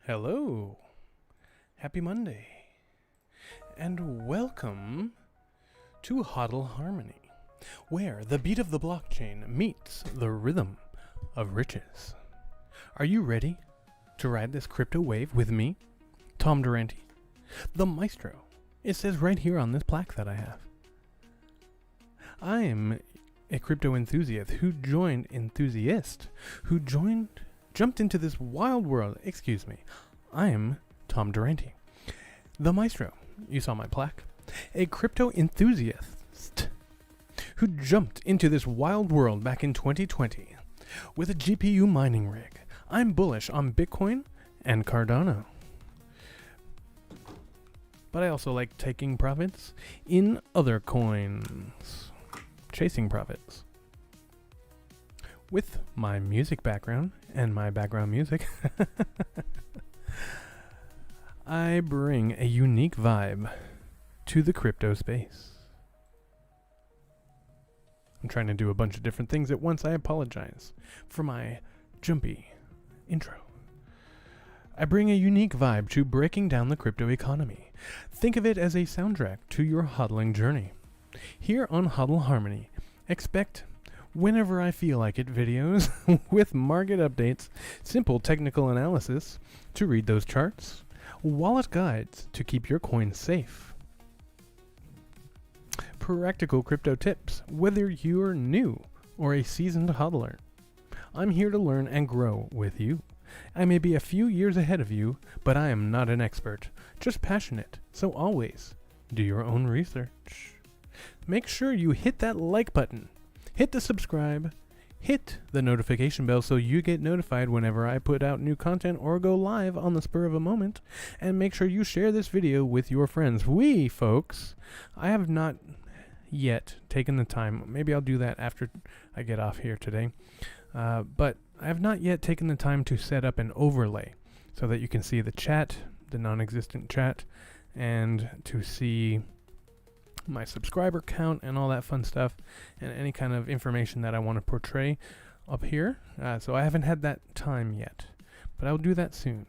Hello, happy Monday, and welcome to HODL Harmony, where the beat of the blockchain meets the rhythm of riches. Are you ready to ride this crypto wave with me, Tom Durante, the maestro? It says right here on this plaque that I have. I am a crypto enthusiast who jumped into this wild world. Excuse me. I am Tom Durante, the maestro. You saw my plaque. A crypto enthusiast who jumped into this wild world back in 2020 with a GPU mining rig. I'm bullish on Bitcoin and Cardano. But I also like taking profits in other coins. Chasing profits. With my music background and my background music, I bring a unique vibe to the crypto space. I'm trying to do a bunch of different things at once. I apologize for my jumpy intro. I bring a unique vibe to breaking down the crypto economy. Think of it as a soundtrack to your hodling journey. Here on HODL Harmony, expect whenever I feel like it videos with market updates, simple technical analysis to read those charts, wallet guides to keep your coins safe, practical crypto tips whether you're new or a seasoned hodler. I'm here to learn and grow with you. I may be a few years ahead of you, but I am not an expert, just passionate, so always do your own research. Make sure you hit that like button. Hit the subscribe, hit the notification bell so you get notified whenever I put out new content or go live on the spur of a moment, and make sure you share this video with your friends. Folks, I have not yet taken the time, maybe I'll do that after I get off here today, but I have not yet taken the time to set up an overlay so that you can see the chat, the non-existent chat, and to see my subscriber count and all that fun stuff and any kind of information that I want to portray up here. So I haven't had that time yet, but I'll do that soon.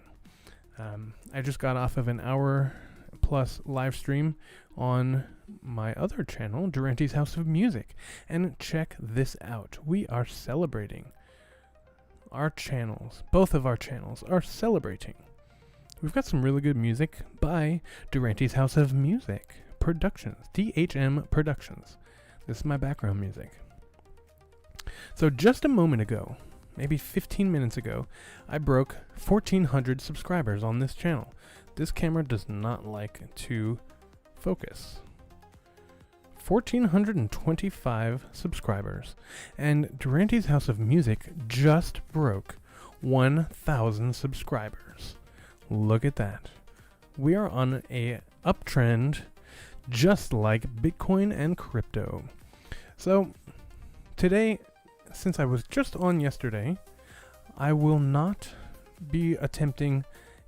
I just got off of an hour plus live stream on my other channel, Durante's House of Music, and check this out. We are celebrating our channels. Both of our channels are celebrating. We've got some really good music by Durante's House of Music Productions, DHM Productions. This is my background music. So just a moment ago, maybe 15 minutes ago, I broke 1,400 subscribers on this channel. This camera does not like to focus. 1,425 subscribers, and Durante's House of Music just broke 1,000 subscribers. Look at that. We are on a uptrend, just like Bitcoin and crypto. So today, since I was just on yesterday, I will not be attempting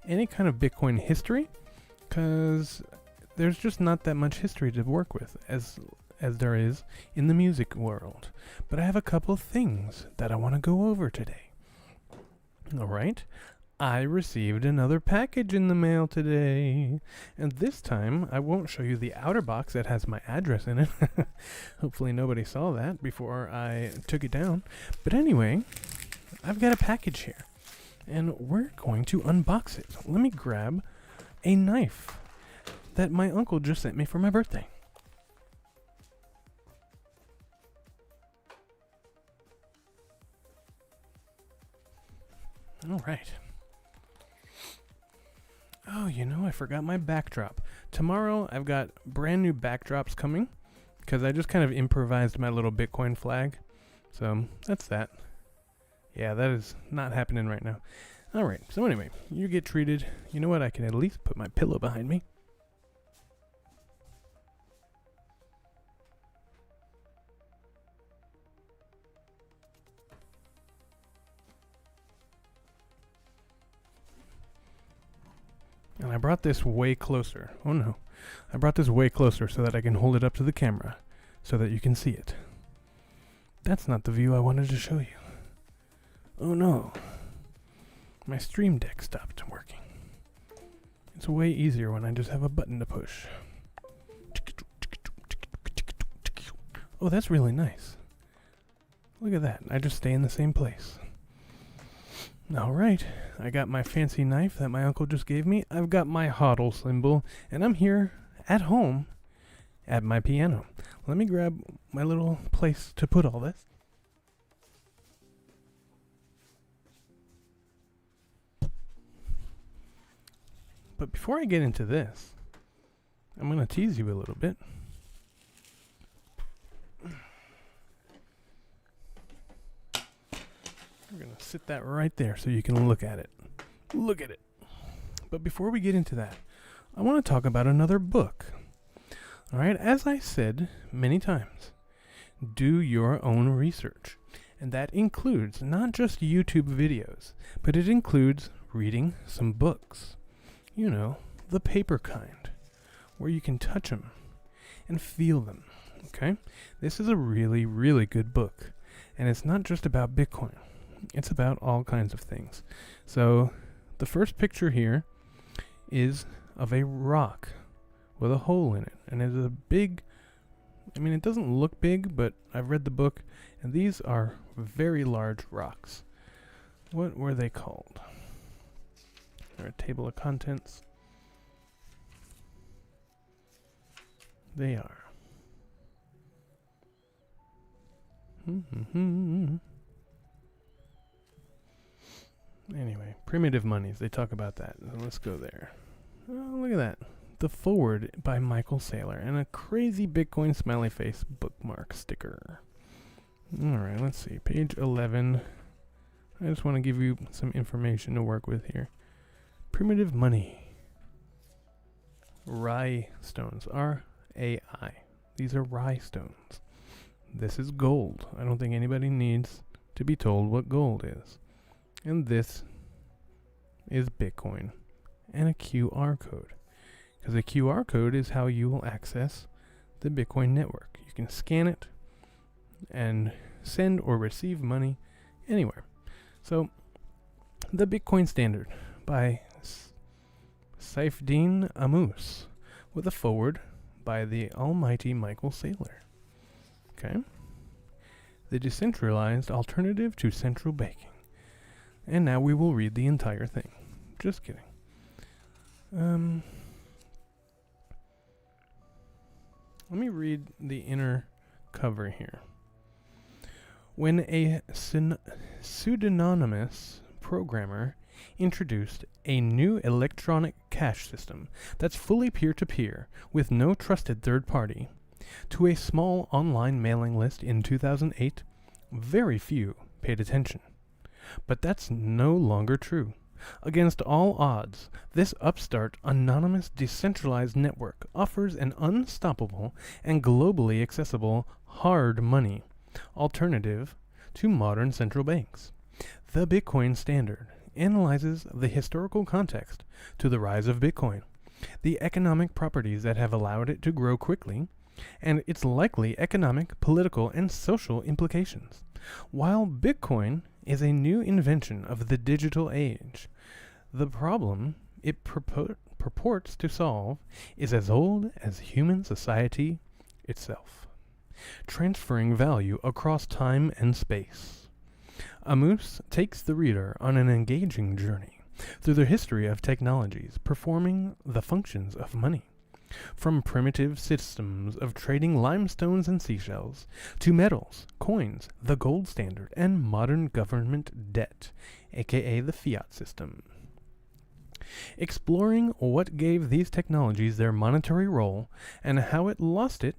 any kind of Bitcoin history because there's just not that much history to work with as there is in the music world. But I have a couple things that I want to go over today. All right. I received another package in the mail today, and this time I won't show you the outer box that has my address in it. Hopefully nobody saw that before I took it down. But anyway, I've got a package here, and we're going to unbox it. Let me grab a knife that my uncle just sent me for my birthday. All right. Oh, I forgot my backdrop. Tomorrow, I've got brand new backdrops coming because I just kind of improvised my little Bitcoin flag. So, that's that. Yeah, that is not happening right now. All right, so anyway, you get treated. You know what? I can at least put my pillow behind me. And I brought this way closer. Oh no. I brought this way closer so that I can hold it up to the camera so that you can see it. That's not the view I wanted to show you. Oh no. My stream deck stopped working. It's way easier when I just have a button to push. Oh, that's really nice. Look at that. I just stay in the same place. Alright, I got my fancy knife that my uncle just gave me. I've got my HODL symbol, and I'm here at home at my piano. Let me grab my little place to put all this. But before I get into this, I'm going to tease you a little bit. We're going to sit that right there so you can look at it. Look at it. But before we get into that, I want to talk about another book. All right, as I said many times, do your own research. And that includes not just YouTube videos, but it includes reading some books. You know, the paper kind, where you can touch them and feel them, okay? This is a really, really good book. And it's not just about Bitcoin. It's about all kinds of things. So, the first picture here is of a rock with a hole in it. And it's a big, I mean, it doesn't look big, but I've read the book, and these are very large rocks. What were they called? They're a table of contents. They are. Anyway, primitive monies. They talk about that. So let's go there. Oh, look at that. The Forward by Michael Saylor and a crazy Bitcoin smiley face bookmark sticker. Alright, let's see. Page 11. I just want to give you some information to work with here. Primitive money. Rye stones. R-A-I. These are rye stones. This is gold. I don't think anybody needs to be told what gold is. And this is Bitcoin and a QR code. Because a QR code is how you will access the Bitcoin network. You can scan it and send or receive money anywhere. So, the Bitcoin Standard by Saifedean Ammous with a forward by the almighty Michael Saylor. Okay? The decentralized alternative to central banking. And now we will read the entire thing. Just kidding. Let me read the inner cover here. When a pseudonymous programmer introduced a new electronic cash system that's fully peer-to-peer with no trusted third party to a small online mailing list in 2008, very few paid attention. But that's no longer true. Against all odds, this upstart, anonymous, decentralized network offers an unstoppable and globally accessible hard money alternative to modern central banks. The Bitcoin Standard analyzes the historical context to the rise of Bitcoin, the economic properties that have allowed it to grow quickly, and its likely economic, political, and social implications. While Bitcoin is a new invention of the digital age, the problem it purports to solve is as old as human society itself, transferring value across time and space. Ammous takes the reader on an engaging journey through the history of technologies performing the functions of money. From primitive systems of trading limestones and seashells, to metals, coins, the gold standard, and modern government debt, aka the fiat system. Exploring what gave these technologies their monetary role and how it lost it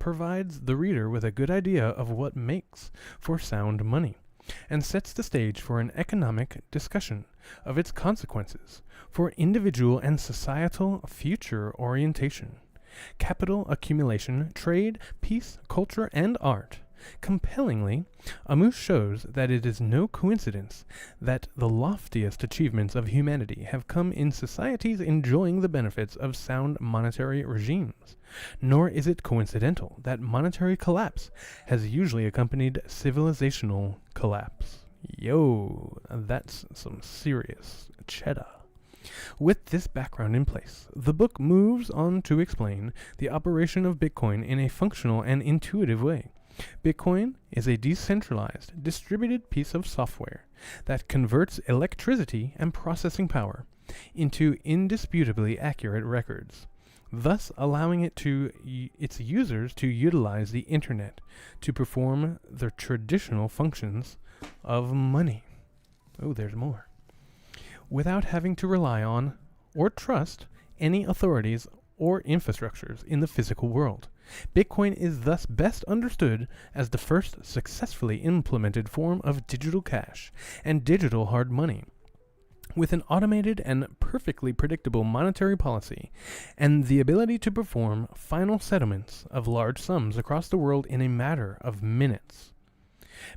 provides the reader with a good idea of what makes for sound money, and sets the stage for an economic discussion of its consequences for individual and societal future orientation, capital accumulation, trade, peace, culture, and art. Compellingly, Ammous shows that it is no coincidence that the loftiest achievements of humanity have come in societies enjoying the benefits of sound monetary regimes, nor is it coincidental that monetary collapse has usually accompanied civilizational collapse. Yo, that's some serious cheddar. With this background in place, the book moves on to explain the operation of Bitcoin in a functional and intuitive way. Bitcoin is a decentralized, distributed piece of software that converts electricity and processing power into indisputably accurate records, thus allowing its users to utilize the internet to perform the traditional functions of money. Oh, there's more. Without having to rely on or trust any authorities or infrastructures in the physical world. Bitcoin is thus best understood as the first successfully implemented form of digital cash and digital hard money, with an automated and perfectly predictable monetary policy and the ability to perform final settlements of large sums across the world in a matter of minutes.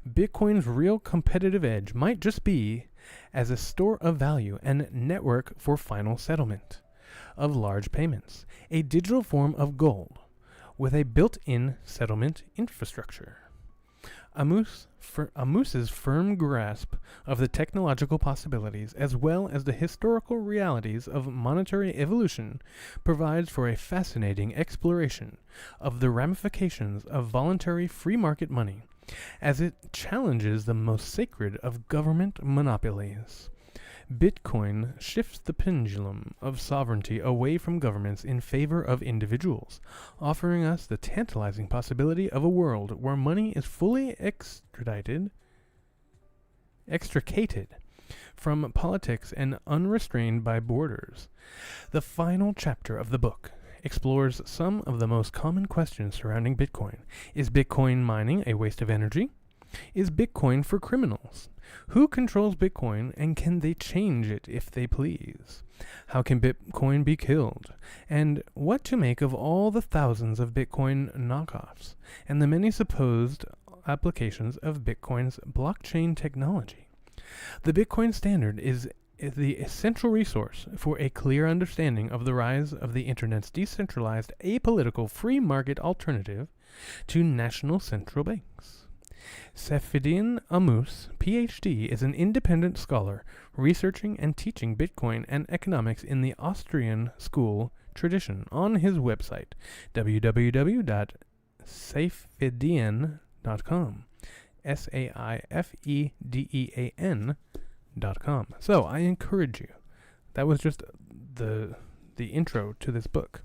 Bitcoin's real competitive edge might just be as a store of value and network for final settlement of large payments, a digital form of gold with a built-in settlement infrastructure. Amos's firm grasp of the technological possibilities as well as the historical realities of monetary evolution provides for a fascinating exploration of the ramifications of voluntary free market money as it challenges the most sacred of government monopolies. Bitcoin shifts the pendulum of sovereignty away from governments in favor of individuals, offering us the tantalizing possibility of a world where money is fully extricated from politics and unrestrained by borders. The final chapter of the book explores some of the most common questions surrounding Bitcoin. Is Bitcoin mining a waste of energy? Is Bitcoin for criminals? Who controls Bitcoin and can they change it if they please? How can Bitcoin be killed? And what to make of all the thousands of Bitcoin knockoffs and the many supposed applications of Bitcoin's blockchain technology? The Bitcoin standard is the essential resource for a clear understanding of the rise of the Internet's decentralized, apolitical, free market alternative to national central banks. Safieddine Amos, Ph.D., is an independent scholar researching and teaching Bitcoin and economics in the Austrian school tradition. On his website, www.safiedean.com, SAIFEDEAN.com. So I encourage you. That was just the intro to this book.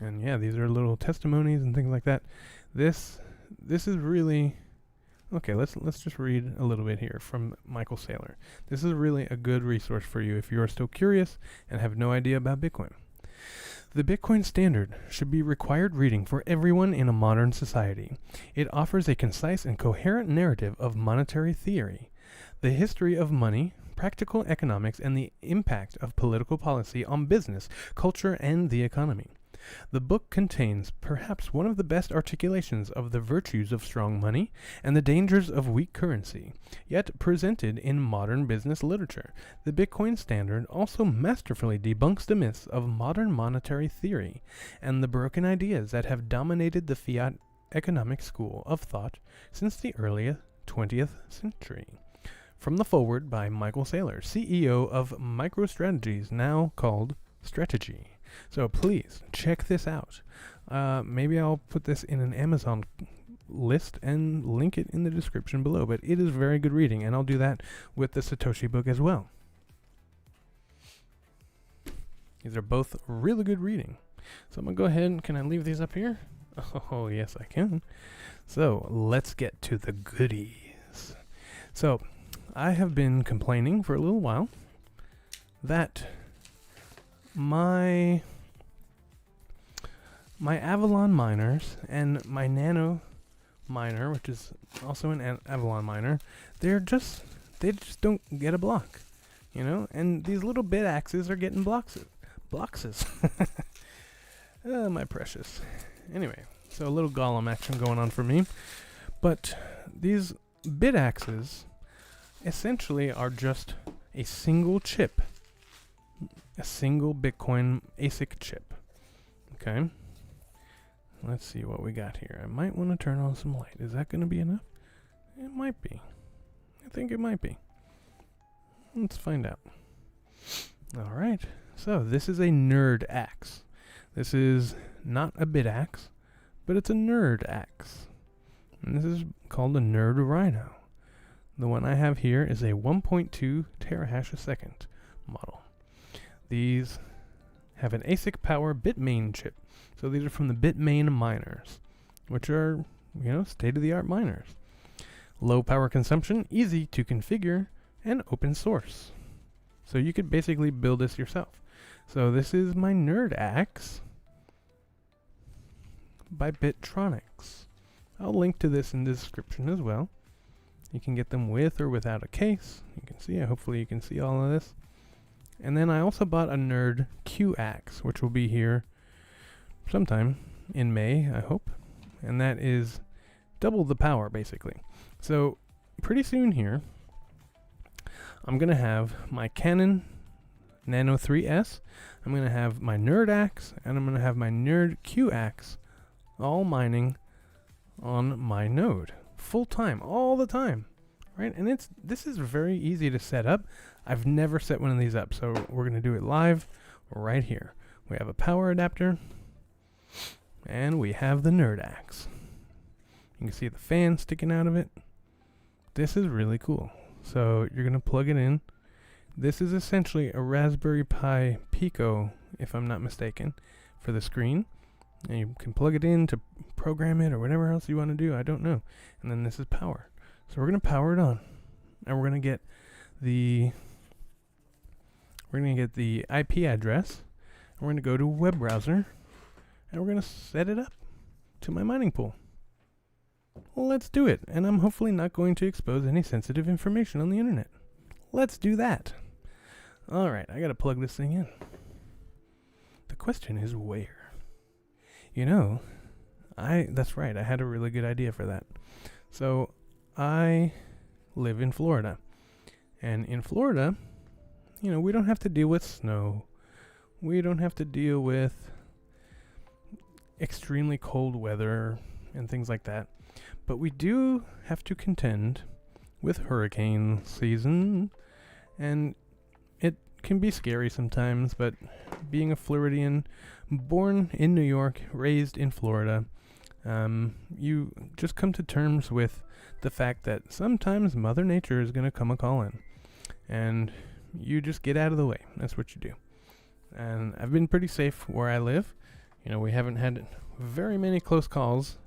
And yeah, these are little testimonies and things like that. This is really okay. Let's just read a little bit here from Michael Saylor. This is really a good resource for you if you are still curious and have no idea about Bitcoin. The Bitcoin Standard should be required reading for everyone in a modern society. It offers a concise and coherent narrative of monetary theory, the history of money, practical economics, and the impact of political policy on business, culture, and the economy. The book contains perhaps one of the best articulations of the virtues of strong money and the dangers of weak currency, yet presented in modern business literature. The Bitcoin Standard also masterfully debunks the myths of modern monetary theory and the broken ideas that have dominated the fiat economic school of thought since the early 20th century. From the foreword by Michael Saylor, CEO of MicroStrategies, now called Strategy. So please check this out. Maybe I'll put this in an Amazon list and link it in the description below. But it is very good reading, and I'll do that with the Satoshi book as well. These are both really good reading. So I'm going to go ahead and can I leave these up here? Oh, yes, I can. So let's get to the goodies. So I have been complaining for a little while that my Avalon miners and my Nano miner, which is also an Avalon miner, they just don't get a block, you know. And these little bit axes are getting bloxes. Oh, my precious. Anyway, so a little golem action going on for me, but these bit axes essentially are just a single chip. A single Bitcoin ASIC chip. Okay. Let's see what we got here. I might want to turn on some light. Is that going to be enough? It might be. I think it might be. Let's find out. All right. So this is a Nerdaxe. This is not a bit axe, but it's a Nerdaxe. And this is called a Nerd Rhino. The one I have here is a 1.2 terahash a second model. These have an ASIC power Bitmain chip. So these are from the Bitmain miners, which are, state-of-the-art miners. Low power consumption, easy to configure, and open source. So you could basically build this yourself. So this is my Nerdaxe by Bitronix. I'll link to this in the description as well. You can get them with or without a case. You can see it. Hopefully you can see all of this. And then I also bought a Nerd Q-Axe, which will be here sometime in May, I hope. And that is double the power, basically. So pretty soon here, I'm going to have my Canon Nano 3S. I'm going to have my Nerdaxe, and I'm going to have my Nerd Q-Axe all mining on my node. Full time, all the time. Right? And this is very easy to set up. I've never set one of these up, so we're going to do it live right here. We have a power adapter, and we have the Nerdaxe. You can see the fan sticking out of it. This is really cool. So you're going to plug it in. This is essentially a Raspberry Pi Pico, if I'm not mistaken, for the screen. And you can plug it in to program it or whatever else you want to do. I don't know. And then this is power. So we're going to power it on. And we're going to get the IP address. And we're going to go to a web browser. And we're going to set it up to my mining pool. Well, let's do it. And I'm hopefully not going to expose any sensitive information on the internet. Let's do that. All right, I got to plug this thing in. The question is where? That's right, I had a really good idea for that. So, I live in Florida. And in Florida, we don't have to deal with snow. We don't have to deal with extremely cold weather and things like that. But we do have to contend with hurricane season, and it can be scary sometimes, but being a Floridian, born in New York, raised in Florida, you just come to terms with the fact that sometimes Mother Nature is going to come a-calling, and you just get out of the way. That's what you do. And I've been pretty safe where I live. We haven't had very many close calls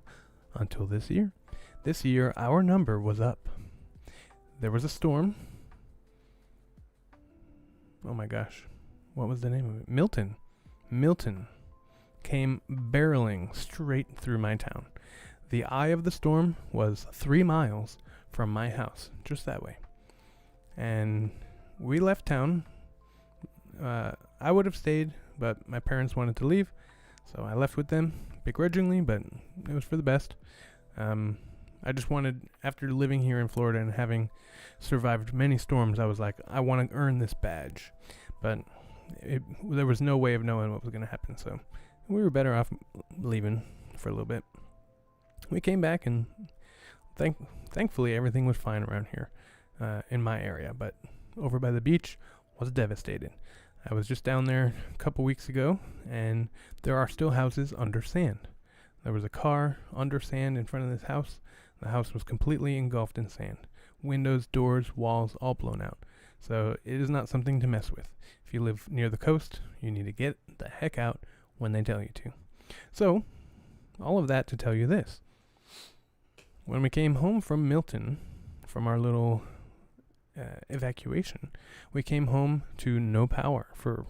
until this year. This year, our number was up. There was a storm. Oh my gosh. What was the name of it? Milton came barreling straight through my town. The eye of the storm was 3 miles from my house, just that way. And we left town. I would have stayed, but my parents wanted to leave, so I left with them, begrudgingly, but it was for the best. I just wanted, after living here in Florida and having survived many storms, I was like, I want to earn this badge. But there was no way of knowing what was going to happen, so we were better off leaving for a little bit. We came back, and thankfully everything was fine around here in my area, but over by the beach was devastated. I was just down there a couple weeks ago, and there are still houses under sand. There was a car under sand in front of this house. The house was completely engulfed in sand. Windows, doors, walls, all blown out. So it is not something to mess with. If you live near the coast, you need to get the heck out when they tell you to. So, all of that to tell you this. When we came home from Milton, from our little evacuation, we came home to no power for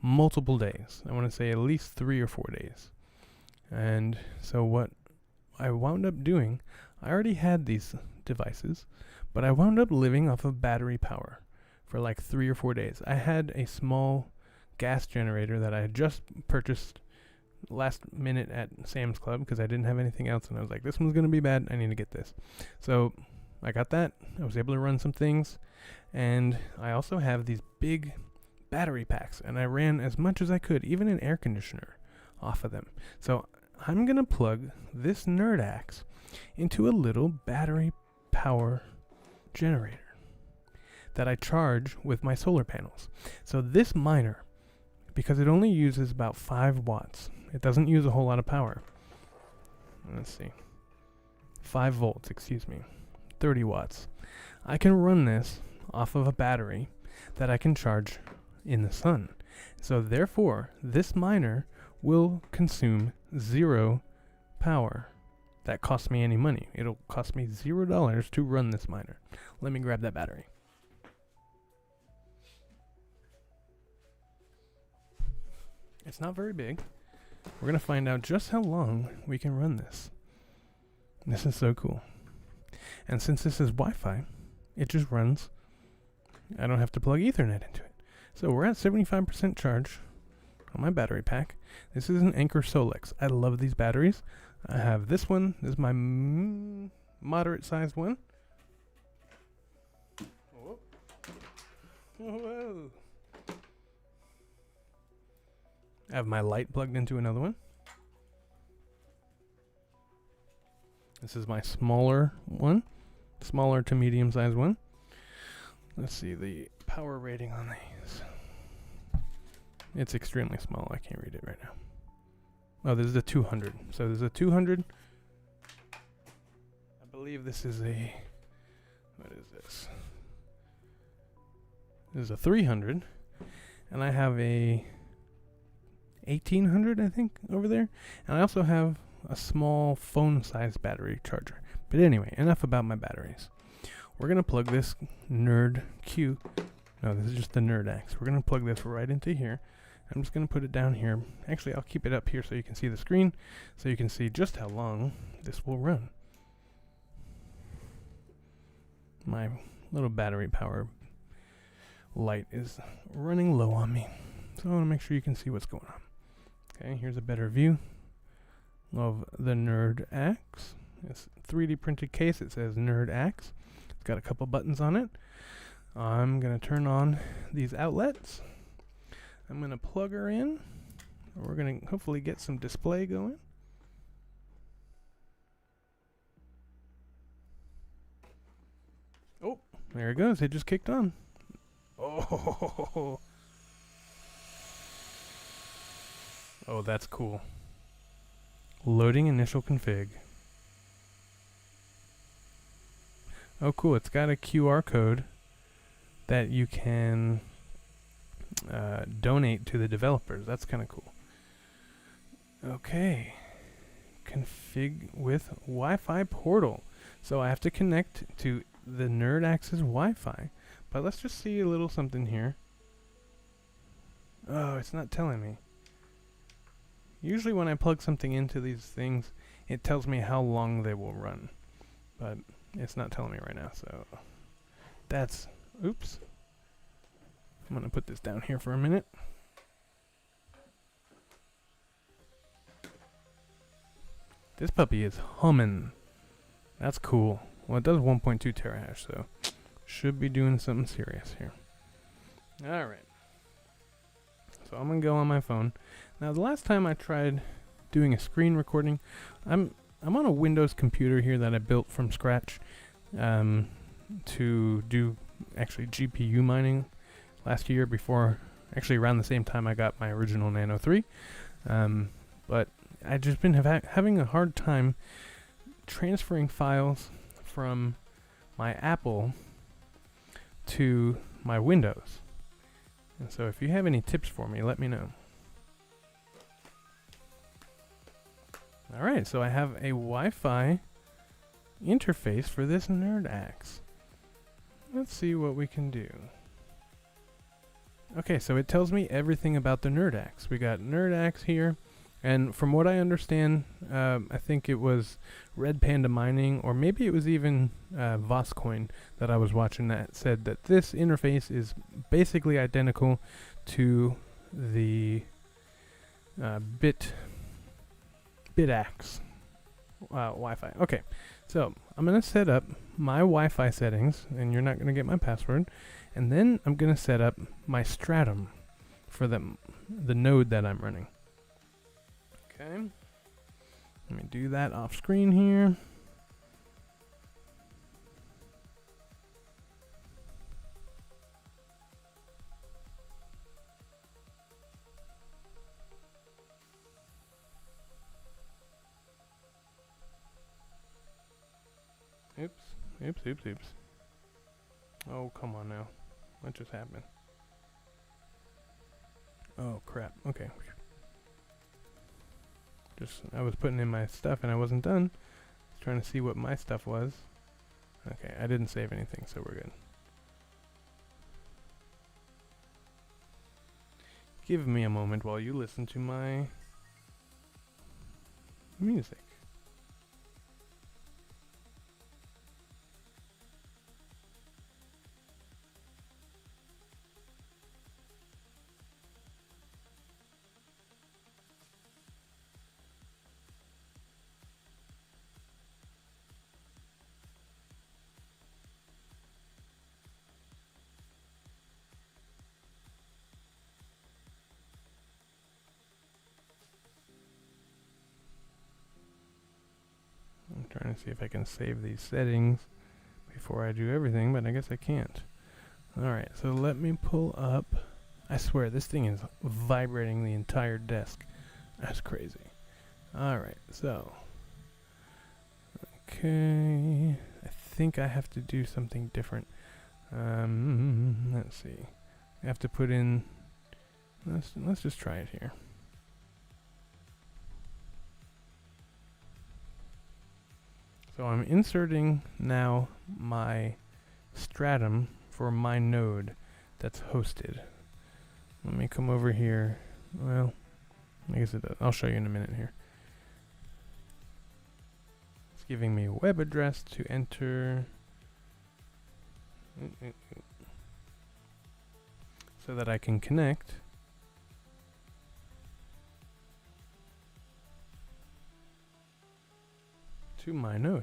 multiple days. I want to say at least 3 or 4 days. And so what I wound up doing, I already had these devices, but I wound up living off of battery power for like 3 or 4 days. I had a small gas generator that I had just purchased last minute at Sam's Club because I didn't have anything else, and I was like, this one's going to be bad, I need to get this. So I got that. I was able to run some things, and I also have these big battery packs, and I ran as much as I could, even an air conditioner, off of them. So I'm going to plug this Nerdaxe into a little battery power generator. that I charge with my solar panels. So this miner, because it only uses about 5 watts, it doesn't use a whole lot of power. Let's see. 5 volts, excuse me. 30 watts. I can run this off of a battery that I can charge in the sun. So therefore, this miner will consume 0 power. That costs me any money. It'll cost me $0 to run this miner. Let me grab that battery. It's not very big. We're going to find out just how long we can run this. This is so cool. And since this is Wi-Fi, it just runs. I don't have to plug Ethernet into it. So we're at 75% charge on my battery pack. This is an Anker Solex. I love these batteries. I have this one. This is my moderate sized one. Whoa. Whoa. I have my light plugged into another one. This is my smaller one. Smaller to medium sized one. Let's see the power rating on these. It's extremely small. I can't read it right now. Oh, this is a 200. So there's a 200. I believe this is a... What is this? This is a 300. And I have a 1800, I think, over there. And I also have a small phone-sized battery charger. But anyway, enough about my batteries. We're going to plug this Nerd Q. No, this is just the Nerdaxe. We're going to plug this right into here. I'm just going to put it down here. Actually, I'll keep it up here so you can see the screen, so you can see just how long this will run. My little battery power light is running low on me, so I want to make sure you can see what's going on. Okay, here's a better view of the Nerdaxe. It's a 3D printed case. It says Nerdaxe. It's got a couple buttons on it. I'm going to turn on these outlets. I'm going to plug her in. We're going to hopefully get some display going. Oh, there it goes. It just kicked on. Oh, oh, that's cool. Loading initial config. Oh, cool. It's got a QR code that you can donate to the developers. That's kind of cool. Okay. Config with Wi-Fi portal. So I have to connect to the Nerdaxe's Wi-Fi. But let's just see a little something here. Oh, it's not telling me. Usually when I plug something into these things, it tells me how long they will run. But it's not telling me right now, so that's... Oops. I'm going to put this down here for a minute. This puppy is humming. That's cool. Well, it does 1.2 terahash, so should be doing something serious here. Alright. So I'm going to go on my phone. Now, the last time I tried doing a screen recording, I'm on a Windows computer here that I built from scratch to do actually GPU mining last year before, actually around the same time I got my original Nano 3. But I've just been having a hard time transferring files from my Apple to my Windows. And so if you have any tips for me, let me know. Alright, so I have a Wi-Fi interface for this Nerdaxe. Let's see what we can do. Okay, so it tells me everything about the Nerdaxe. We got Nerdaxe here, and from what I understand, I think it was Red Panda Mining, or maybe it was even Voscoin that I was watching that said that this interface is basically identical to the Bitaxe Wi-Fi. Okay, so I'm going to set up my Wi-Fi settings, and you're not going to get my password, and then I'm going to set up my stratum for the node that I'm running. Okay, let me do that off screen here. Oops, oops, oops. Oh, come on now. What just happened? Oh, crap. Okay. I was putting in my stuff and I wasn't done. I was trying to see what my stuff was. Okay, I didn't save anything, so we're good. Give me a moment while you listen to my music. I'm trying to see if I can save these settings before I do everything, but I guess I can't. Alright, so let me pull up. I swear, this thing is vibrating the entire desk. That's crazy. Alright, so. Okay. I think I have to do something different. Let's see. I have to put in. Let's just try it here. So I'm inserting now my stratum for my node that's hosted. Let me come over here. Well, I guess it does. I'll show you in a minute here. It's giving me a web address to enter. So that I can connect to my node.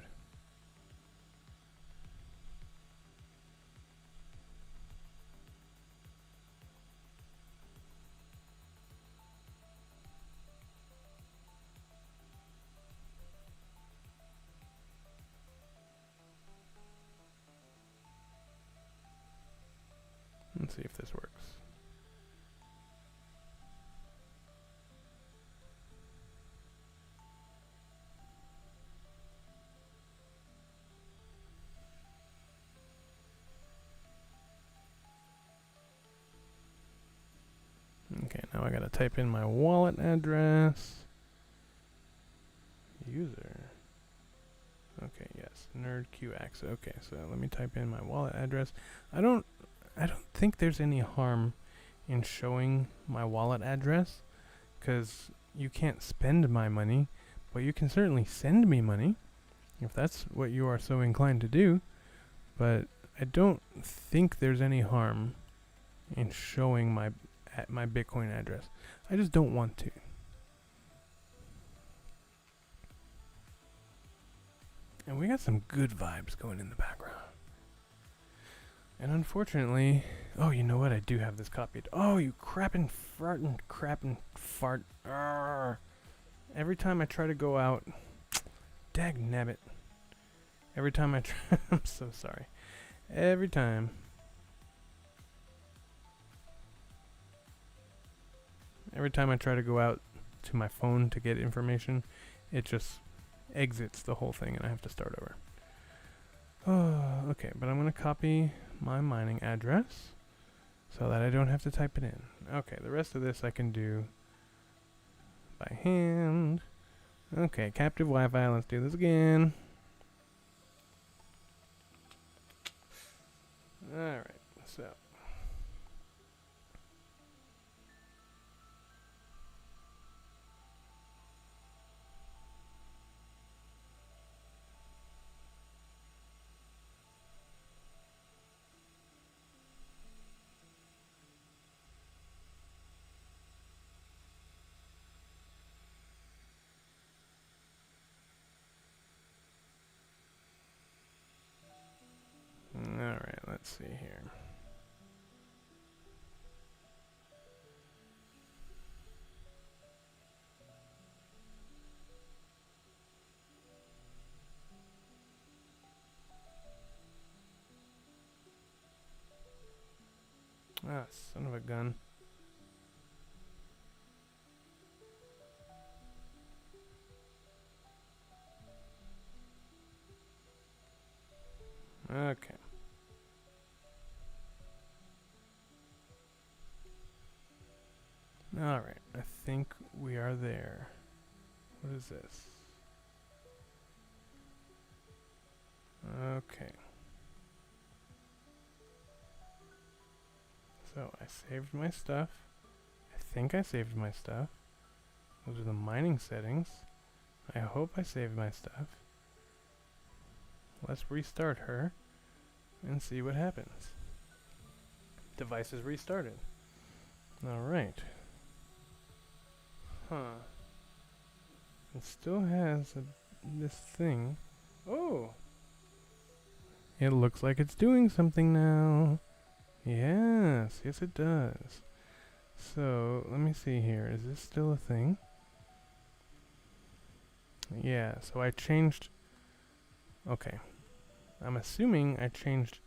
Let's see if this works. Okay, now I gotta type in my wallet address. User. Okay, yes, NerdQX. Okay, so let me type in my wallet address. I don't think there's any harm in showing my wallet address, because you can't spend my money, but you can certainly send me money if that's what you are so inclined to do. But I don't think there's any harm in showing my Bitcoin address. I just don't want to. And we got some good vibes going in the background. And unfortunately, oh, you know what? I do have this copied. Oh, you crappin' fart. Arrgh. Every time I try to go out, dag nabbit. Every time I try, I'm so sorry. Every time I try to go out to my phone to get information, it just exits the whole thing and I have to start over. Oh, okay, but I'm going to copy my mining address so that I don't have to type it in. Okay, the rest of this I can do by hand. Okay, captive Wi-Fi, let's do this again. Alright, so. Alright, let's see here. Ah, son of a gun. Okay. Alright, I think we are there. What is this? Okay. So I saved my stuff. I think I saved my stuff. Those are the mining settings. I hope I saved my stuff. Let's restart her and see what happens. Device is restarted. Alright. Huh. It still has this thing. Oh! It looks like it's doing something now. Yes, yes it does. So, let me see here. Is this still a thing? Yeah, so I changed... Okay. I'm assuming I changed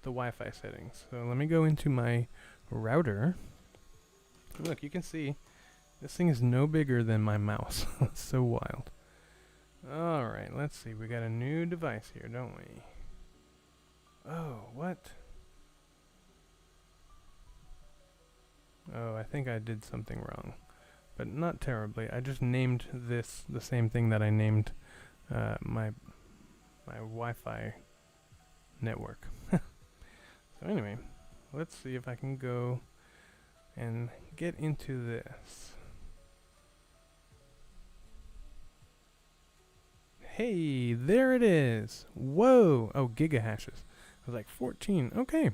the Wi-Fi settings. So let me go into my router. Look, you can see this thing is no bigger than my mouse. It's so wild. Alright, let's see. We got a new device here, don't we? Oh, what? Oh, I think I did something wrong. But not terribly. I just named this the same thing that I named my Wi-Fi network. So anyway, let's see if I can go and get into this. Hey, there it is. Whoa. Oh, gigahashes. I was like 14. Okay.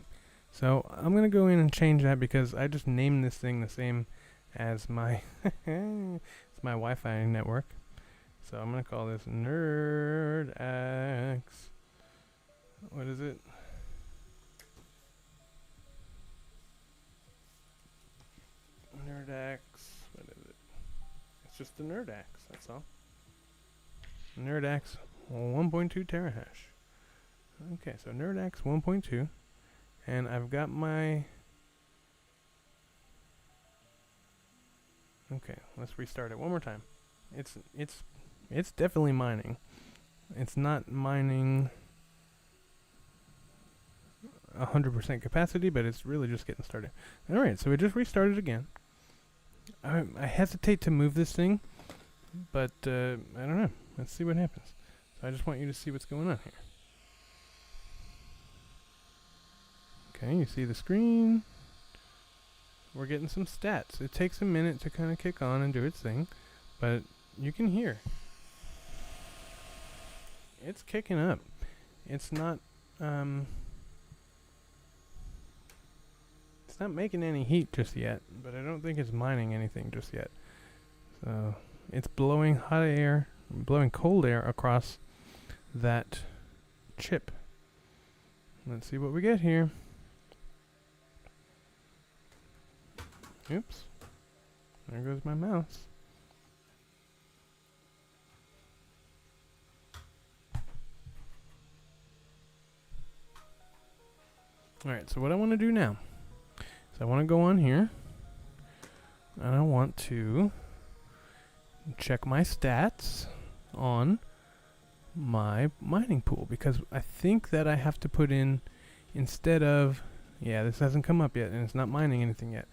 So I'm going to go in and change that because I just named this thing the same as my it's my Wi-Fi network. So I'm going to call this Nerdaxe. What is it? Nerdaxe. What is it? It's just the Nerdaxe, that's all. Nerdaxe 1.2 terahash. Okay, so Nerdaxe 1.2. And I've got my... Okay, let's restart it one more time. It's definitely mining. It's not mining 100% capacity, but it's really just getting started. Alright, so it just restarted again. I hesitate to move this thing, but I don't know. Let's see what happens. So I just want you to see what's going on here. Okay, you see the screen. We're getting some stats. It takes a minute to kind of kick on and do its thing, but you can hear. It's kicking up. It's not making any heat just yet, but I don't think it's mining anything just yet. So it's blowing hot air, blowing cold air across that chip. Let's see what we get here. Oops. There goes my mouse. Alright, so what I want to do now is I want to go on here and I want to check my stats on my mining pool because I think that I have to put in instead of... Yeah, this hasn't come up yet and it's not mining anything yet.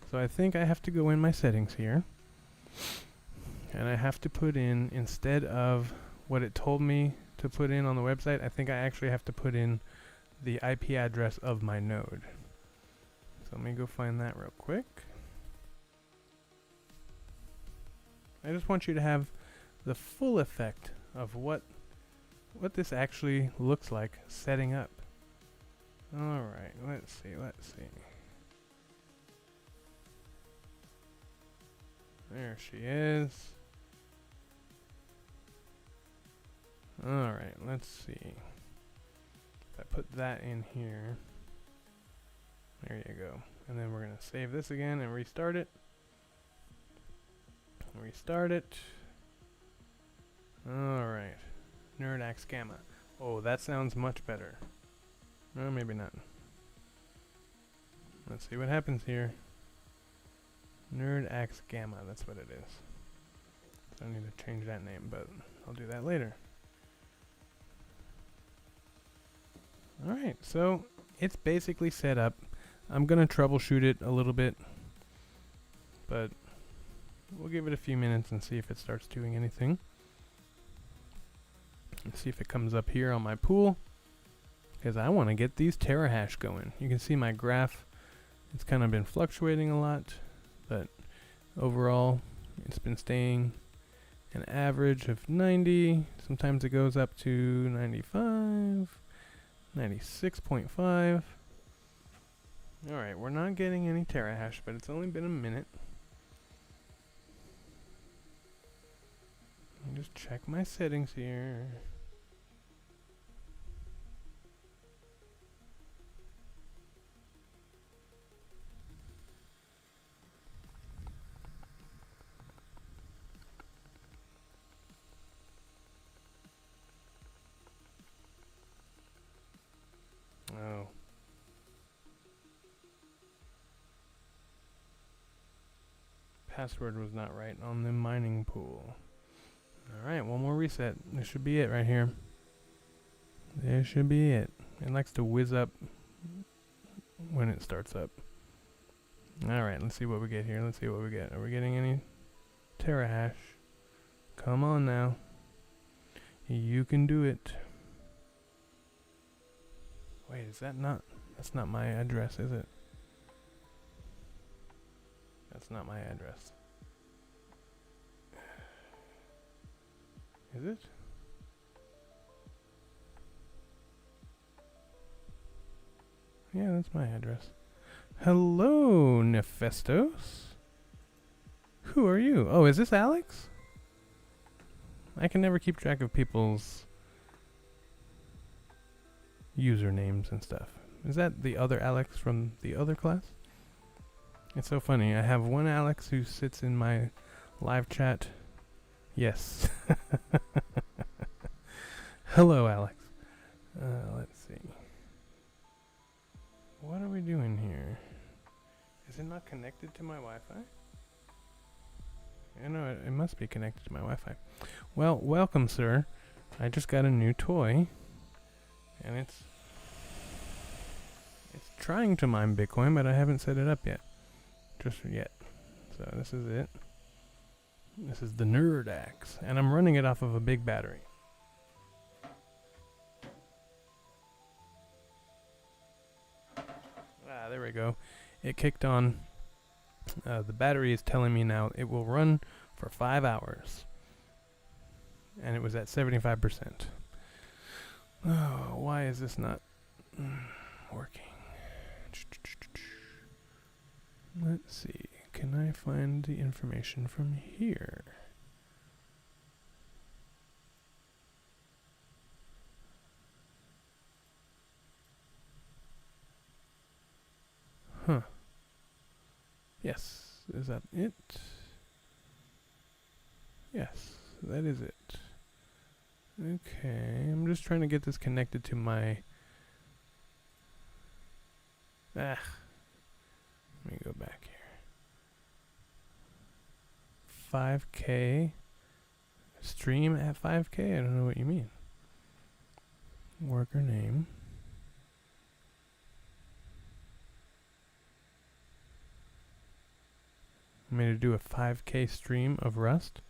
So I think I have to go in my settings here and I have to put in, instead of what it told me to put in on the website, I think I actually have to put in the IP address of my node. So let me go find that real quick. I just want you to have the full effect of what this actually looks like setting up. Alright, let's see. There she is. Alright, let's see. If I put that in here. There you go. And then we're going to save this again and restart it. Restart it. Alright. Nerdaxe Gamma. Oh, that sounds much better. No, maybe not. Let's see what happens here. Nerdaxe Gamma, that's what it is. So I need to change that name, but I'll do that later. Alright, so it's basically set up. I'm going to troubleshoot it a little bit, but we'll give it a few minutes and see if it starts doing anything. Let's see if it comes up here on my pool, because I want to get these terahash going. You can see my graph. It's kind of been fluctuating a lot, but overall it's been staying an average of 90. Sometimes it goes up to 95, 96.5. Alright, we're not getting any terahash, but it's only been a minute. Let me just check my settings here. Oh. Password was not right on the mining pool. Alright, one more reset. This should be it right here. This should be it. It likes to whiz up when it starts up. Alright, let's see what we get here. Let's see what we get. Are we getting any terahash? Come on now. You can do it. Wait, is that not... That's not my address, is it? That's not my address. Is it? Yeah, that's my address. Hello, Nephistos. Who are you? Oh, is this Alex? I can never keep track of people's usernames and stuff. Is that the other Alex from the other class? It's so funny. I have one Alex who sits in my live chat. Yes. Hello, Alex. Let's see. What are we doing here? Is it not connected to my Wi-Fi? I know it must be connected to my Wi-Fi. Well, welcome, sir. I just got a new toy, and it's trying to mine Bitcoin, but I haven't set it up yet. Just yet. So this is it. This is the Nerdaxe, and I'm running it off of a big battery. Ah, there we go. It kicked on. The battery is telling me now it will run for 5 hours. And it was at 75%. Oh, why is this not working? Let's see. Can I find the information from here? Huh. Yes. Is that it? Yes, that is it. Okay. I'm just trying to get this connected to my... Let me go back here. 5K. Stream at 5K? I don't know what you mean. Worker name. I'm going to do a 5K stream of Rust.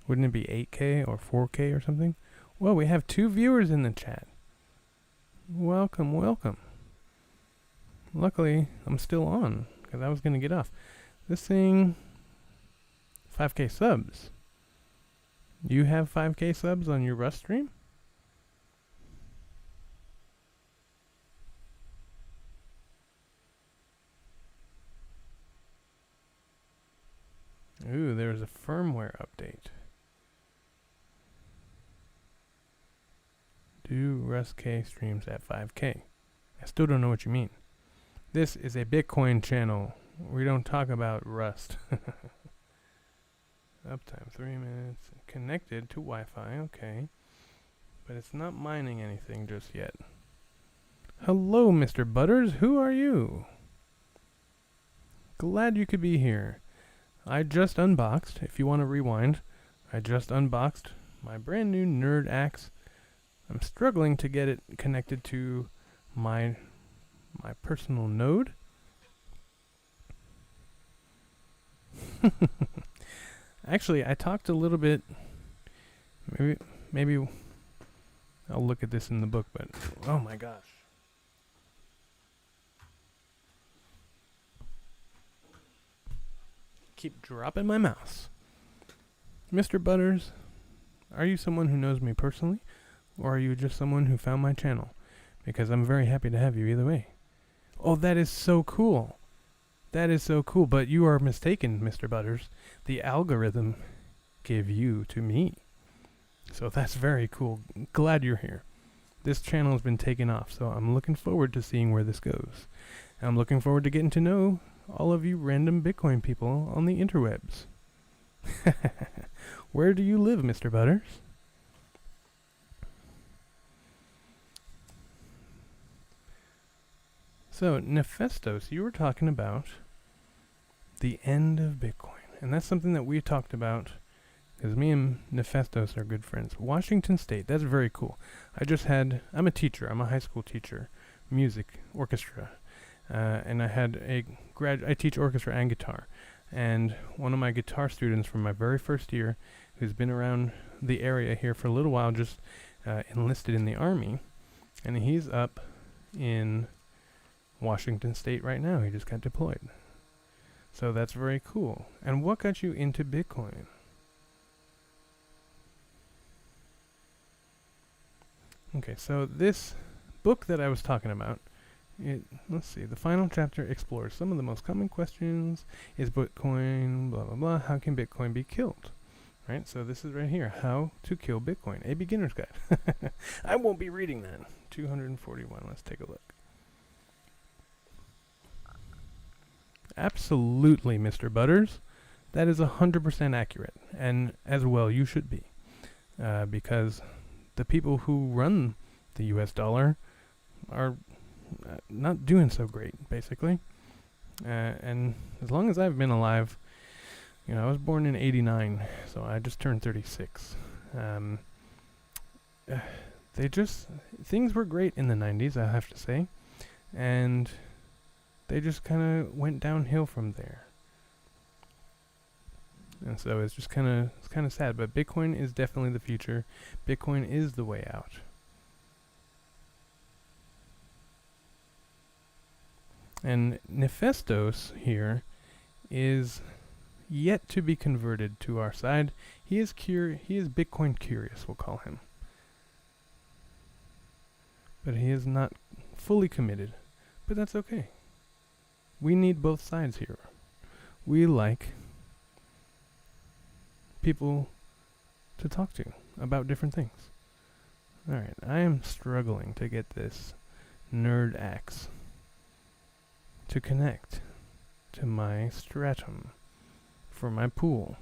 Wouldn't it be 8K or 4K or something? Well, we have 2 viewers in the chat. Welcome, welcome. Luckily, I'm still on, because I was going to get off. This thing, 5K subs. You have 5K subs on your Rust stream? Ooh, there's a firmware update. Do Rust K streams at 5K. I still don't know what you mean. This is a Bitcoin channel. We don't talk about Rust. Uptime 3 minutes. Connected to Wi-Fi, okay. But it's not mining anything just yet. Hello, Mr. Butters. Who are you? Glad you could be here. I just unboxed, if you want to rewind, I just unboxed my brand new Nerdaxe I'm struggling to get it connected to my personal node. Actually, I talked a little bit. Maybe I'll look at this in the book, but oh my gosh. Keep dropping my mouse. Mr. Butters, are you someone who knows me personally, or are you just someone who found my channel? Because I'm very happy to have you either way. Oh, that is so cool. That is so cool, but you are mistaken, Mr. Butters. The algorithm gave you to me. So that's very cool. Glad you're here. This channel has been taken off, so I'm looking forward to seeing where this goes. I'm looking forward to getting to know all of you random Bitcoin people on the interwebs. Where do you live, Mr. Butters? So, Nephistos, you were talking about the end of Bitcoin. And that's something that we talked about, because me and Nephistos are good friends. Washington State, that's very cool. I'm a teacher. I'm a high school teacher, music, orchestra. And I teach orchestra and guitar. And one of my guitar students from my very first year, who's been around the area here for a little while, just enlisted in the Army. And he's up in Washington State right now. He just got deployed. So that's very cool. And what got you into Bitcoin? Okay, so this book that I was talking about, let's see, the final chapter explores some of the most common questions. Is Bitcoin, blah, blah, blah, how can Bitcoin be killed? Right, so this is right here, how to kill Bitcoin, a beginner's guide. I won't be reading that. 241, let's take a look. Absolutely, Mr. Butters. That is 100% accurate, and as well you should be. Because the people who run the US dollar are not doing so great, basically. And as long as I've been alive, you know, I was born in 89, so I just turned 36. Things were great in the 90s, I have to say. And they just kind of went downhill from there. And so it's just kind of sad, but Bitcoin is definitely the future. Bitcoin is the way out. And Nephistos here is yet to be converted to our side. He is Bitcoin curious, we'll call him. But he is not fully committed. But that's okay. We need both sides here. We like people to talk to about different things. Alright, I am struggling to get this Nerdaxe to connect to my stratum for my pool.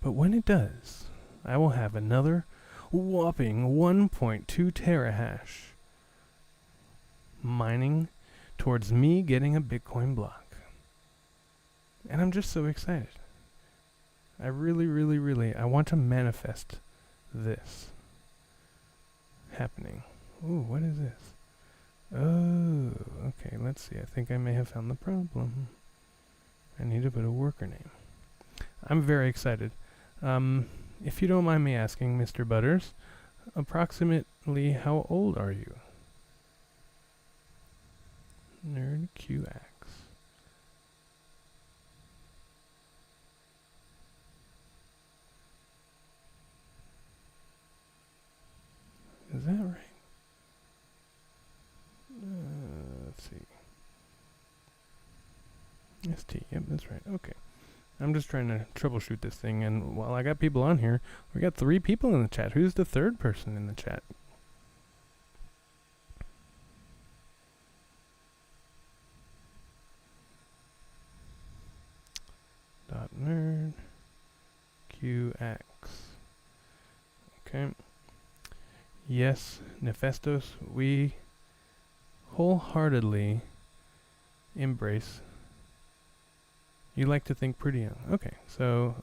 But when it does, I will have another whopping 1.2 terahash mining towards me getting a Bitcoin block. And I'm just so excited. I really, I want to manifest this happening. Ooh, what is this? Oh, okay, let's see. I think I may have found the problem. I need to put a worker name. I'm very excited. If you don't mind me asking, Mr. Butters, approximately how old are you? NerdQX. Is that right? Let's see. ST, yep, that's right. Okay. I'm just trying to troubleshoot this thing, and while I got people on here, we got 3 people in the chat. Who's the 3rd person in the chat? .nerd QX. Okay. Yes, Nephistos, we wholeheartedly embrace. You like to think pretty young. Okay, so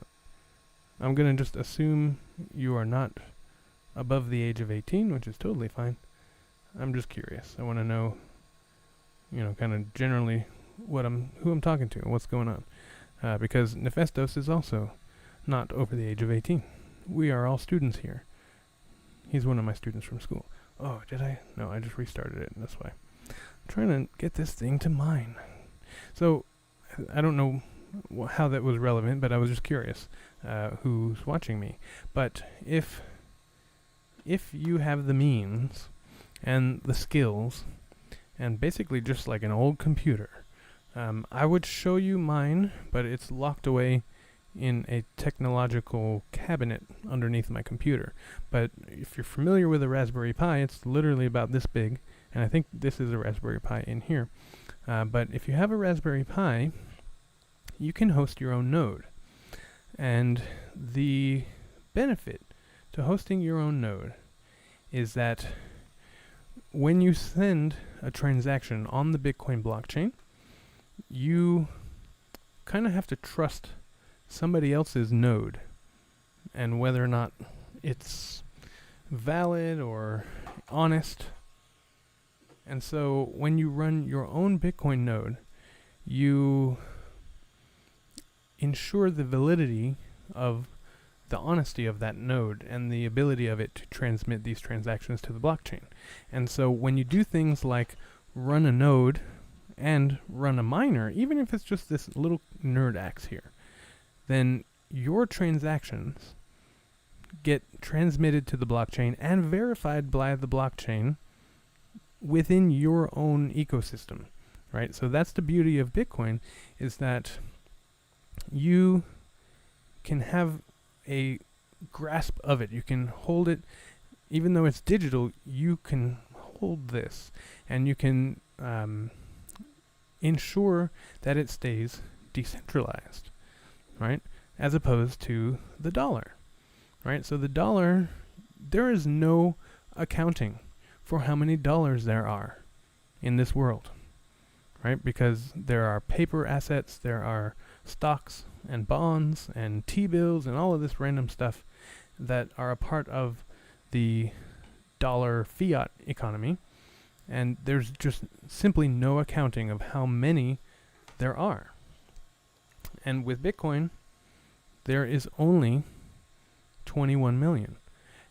I'm going to just assume you are not above the age of 18, which is totally fine. I'm just curious. I want to know, kind of generally who I'm talking to and what's going on. Because Nephistos is also not over the age of 18. We are all students here. He's one of my students from school. Oh, did I? No, I just restarted it. That's why. I'm trying to get this thing to mine. So, I don't know how that was relevant, but I was just curious who's watching me. But if you have the means and the skills, and basically just like an old computer, I would show you mine, but it's locked away in a technological cabinet underneath my computer. But if you're familiar with a Raspberry Pi, it's literally about this big, and I think this is a Raspberry Pi in here. But if you have a Raspberry Pi, you can host your own node. And the benefit to hosting your own node is that when you send a transaction on the Bitcoin blockchain, you kind of have to trust somebody else's node and whether or not it's valid or honest. And so when you run your own Bitcoin node, you ensure the validity of the honesty of that node and the ability of it to transmit these transactions to the blockchain. And so when you do things like run a node and run a miner, even if it's just this little Nerdaxe here, then your transactions get transmitted to the blockchain and verified by the blockchain within your own ecosystem, right? So that's the beauty of Bitcoin, is that you can have a grasp of it. You can hold it, even though it's digital, you can hold this, and you can ensure that it stays decentralized, right? As opposed to the dollar, right? So the dollar, there is no accounting for how many dollars there are in this world, right? Because there are paper assets, there are stocks and bonds and T-bills and all of this random stuff that are a part of the dollar fiat economy, and there's just simply no accounting of how many there are. And with Bitcoin, there is only 21 million,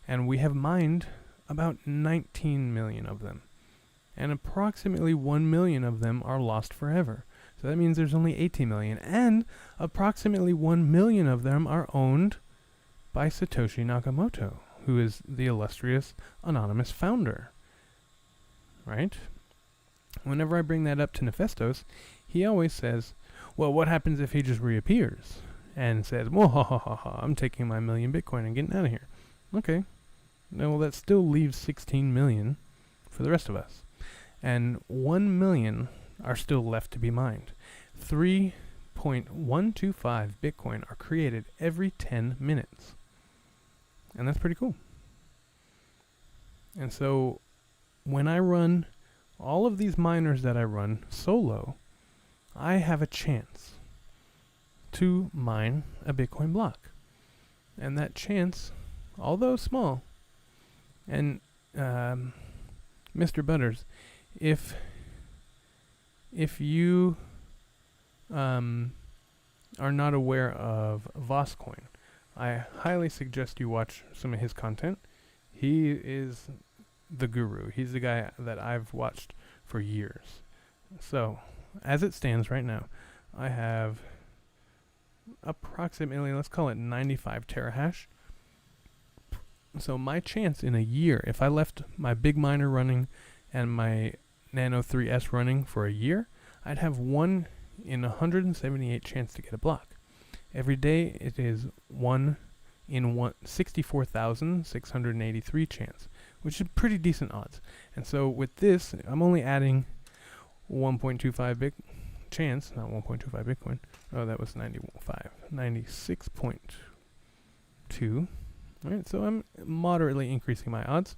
and we have mined about 19 million of them, and approximately 1 million of them are lost forever. So that means there's only 18 million, and approximately 1 million of them are owned by Satoshi Nakamoto, who is the illustrious anonymous founder, right? Whenever I bring that up to Nephistos, he always says, well, what happens if he just reappears and says, I'm taking my 1 million Bitcoin and getting out of here? Okay. No, well, that still leaves 16 million for the rest of us. And 1 million are still left to be mined. 3.125 Bitcoin are created every 10 minutes. And that's pretty cool. And so when I run all of these miners that I run solo, I have a chance to mine a Bitcoin block. And that chance, although small, and Mr. Butters, if you are not aware of Voscoin, I highly suggest you watch some of his content. He is the guru. He's the guy that I've watched for years. So, as it stands right now, I have approximately, let's call it 95 terahash. So my chance in a year, if I left my big miner running and my Nano 3S running for a year, I'd have 1 in 178 chance to get a block. Every day it is 1 in 64,683 chance, which is pretty decent odds. And so with this, I'm only adding 1.25 chance, not 1.25 Bitcoin. Oh, that was 96.2. Alright, so I'm moderately increasing my odds.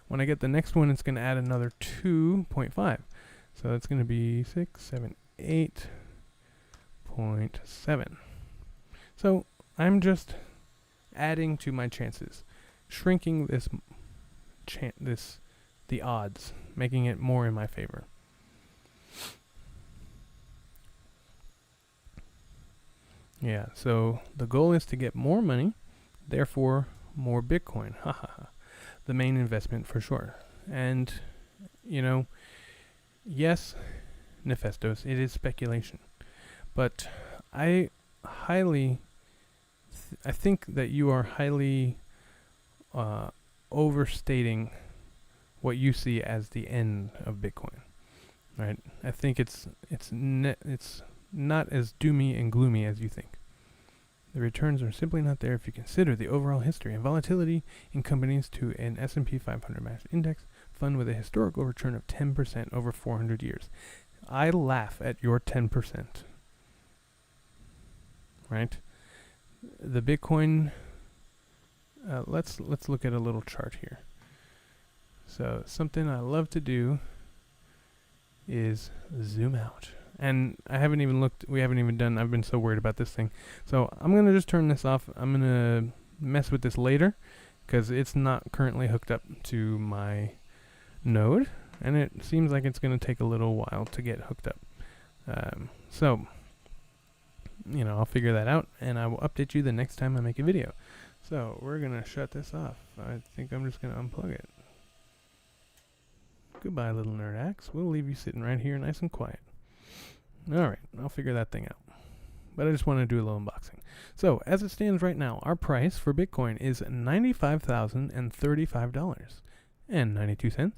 When I get the next one, it's going to add another 2.5. So that's going to be 678.7. So I'm just adding to my chances. shrinking the odds, making it more in my favor. Yeah, so the goal is to get more money, therefore more Bitcoin. Ha ha ha. The main investment for sure. And, yes, Nefestos, it is speculation. But I think that you are highly overstating what you see as the end of Bitcoin, right? I think it's not as doomy and gloomy as you think. The returns are simply not there if you consider the overall history and volatility in companies to an S&P 500 matched index fund with a historical return of 10% over 400 years. I laugh at your 10%. Right? The Bitcoin, let's look at a little chart here. So something I love to do is zoom out. And I haven't even looked, we haven't even done, I've been so worried about this thing. So I'm going to just turn this off. I'm going to mess with this later because it's not currently hooked up to my node. And it seems like it's going to take a little while to get hooked up. So, I'll figure that out and I will update you the next time I make a video. So we're going to shut this off. I think I'm just going to unplug it. Goodbye, little Nerdaxe. We'll leave you sitting right here nice and quiet. Alright, I'll figure that thing out. But I just want to do a little unboxing. So, as it stands right now, our price for Bitcoin is $95,035.92.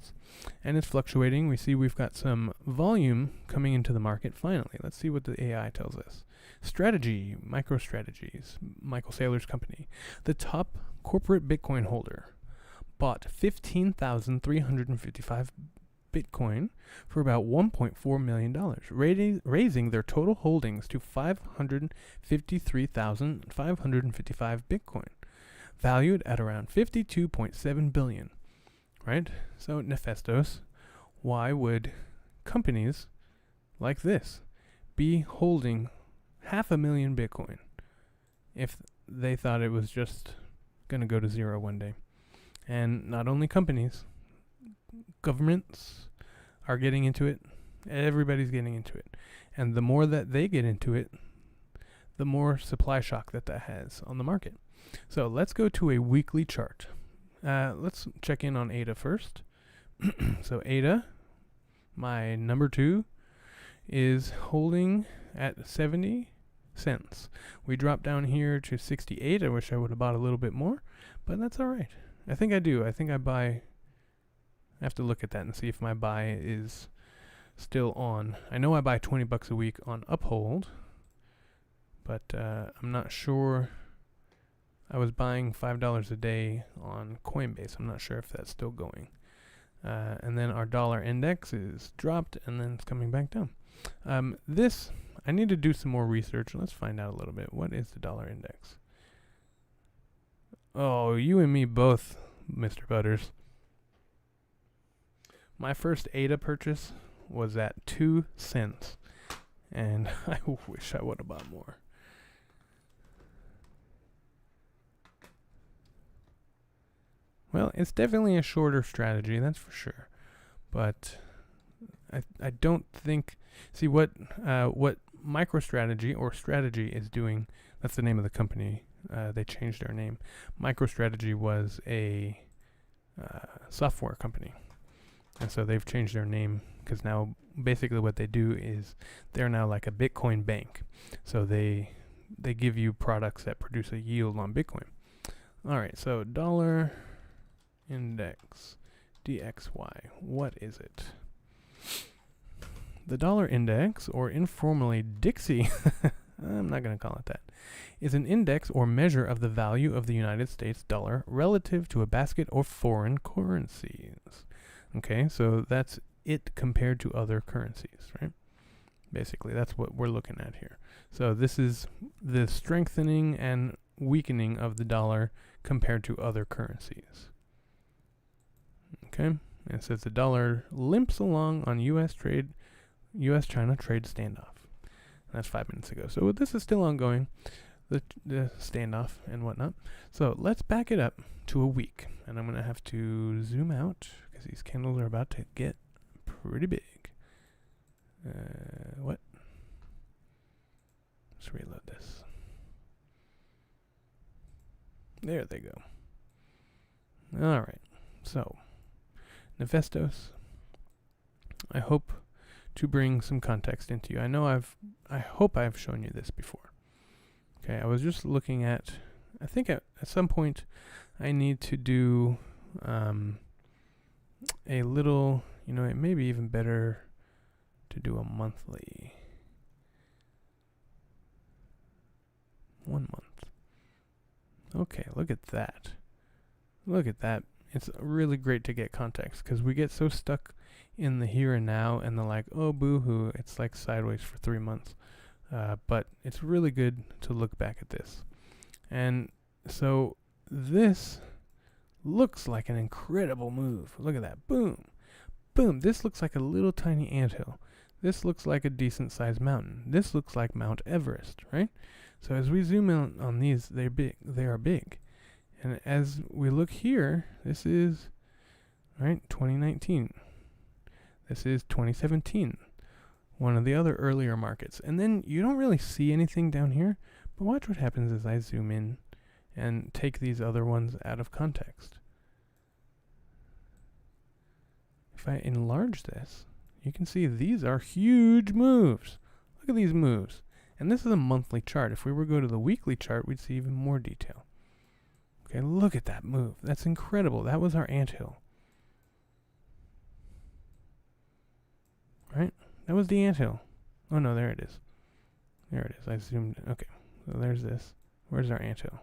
And it's fluctuating. We see we've got some volume coming into the market finally. Let's see what the AI tells us. Strategy, MicroStrategies, Michael Saylor's company. The top corporate Bitcoin holder bought 15,355 Bitcoin for about $1.4 million, raising their total holdings to 553,555 Bitcoin, valued at around 52.7 billion. Right? So, Nefestos, why would companies like this be holding 500,000 Bitcoin if they thought it was just going to go to zero one day? And not only companies, governments are getting into it. Everybody's getting into it. And the more that they get into it, the more supply shock that has on the market. So let's go to a weekly chart. Let's check in on ADA first. So ADA, my number 2, is holding at 70 cents. We dropped down here to 68. I wish I would have bought a little bit more, but that's all right. I think I do. I think I buy. I have to look at that and see if my buy is still on. I know I buy $20 a week on Uphold, but I'm not sure. I was buying $5 a day on Coinbase. I'm not sure if that's still going. And then our dollar index is dropped and then it's coming back down. This, I need to do some more research. Let's find out a little bit. What is the dollar index? Oh, you and me both, Mr. Butters. My first ADA purchase was at 2 cents. And I wish I would have bought more. Well, it's definitely a shorter strategy, that's for sure. But I don't think... See, what MicroStrategy or Strategy is doing, that's the name of the company. They changed their name. MicroStrategy was a software company. And so they've changed their name because now basically what they do is they're now like a Bitcoin bank. So they give you products that produce a yield on Bitcoin. All right, so dollar index, DXY, what is it? The dollar index, or informally Dixie, I'm not going to call it that, is an index or measure of the value of the United States dollar relative to a basket of foreign currencies. Okay, so that's it compared to other currencies, right? Basically, that's what we're looking at here. So this is the strengthening and weakening of the dollar compared to other currencies. Okay, and it says the dollar limps along on U.S.-China trade standoff. That's 5 minutes ago. So this is still ongoing. the standoff and whatnot. So let's back it up to a week, and I'm gonna have to zoom out because these candles are about to get pretty big. What? Let's reload this. There they go. All right. So, Nefestos, I hope to bring some context into you. I hope I've shown you this before. Okay, I was just looking at, I think at some point I need to do a little, it may be even better to do a monthly. 1 month. Okay, look at that. Look at that. It's really great to get context because we get so stuck in the here and now and the like, oh, boo-hoo, it's like sideways for 3 months. But it's really good to look back at this. And so this looks like an incredible move. Look at that. Boom. Boom. This looks like a little tiny anthill. This looks like a decent sized mountain. This looks like Mount Everest, right? So as we zoom in on these, they're big. They are big. And as we look here, this is, right, 2019. This is 2017. One of the other earlier markets. And then you don't really see anything down here, but watch what happens as I zoom in and take these other ones out of context. If I enlarge this, you can see these are huge moves. Look at these moves. And this is a monthly chart. If we were to go to the weekly chart, we'd see even more detail. Okay, look at that move. That's incredible. That was our anthill. Right? That was the anthill. Oh no, there it is. There it is. I zoomed in. Okay, so there's this. Where's our anthill?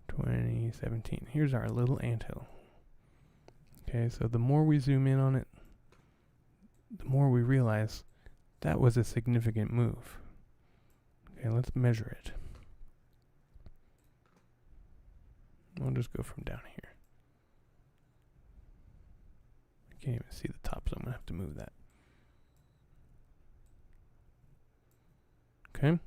2017. Here's our little anthill. Okay, so the more we zoom in on it, the more we realize that was a significant move. Okay, let's measure it. I'll just go from down here. I can't even see the top, so I'm going to have to move that. Okay.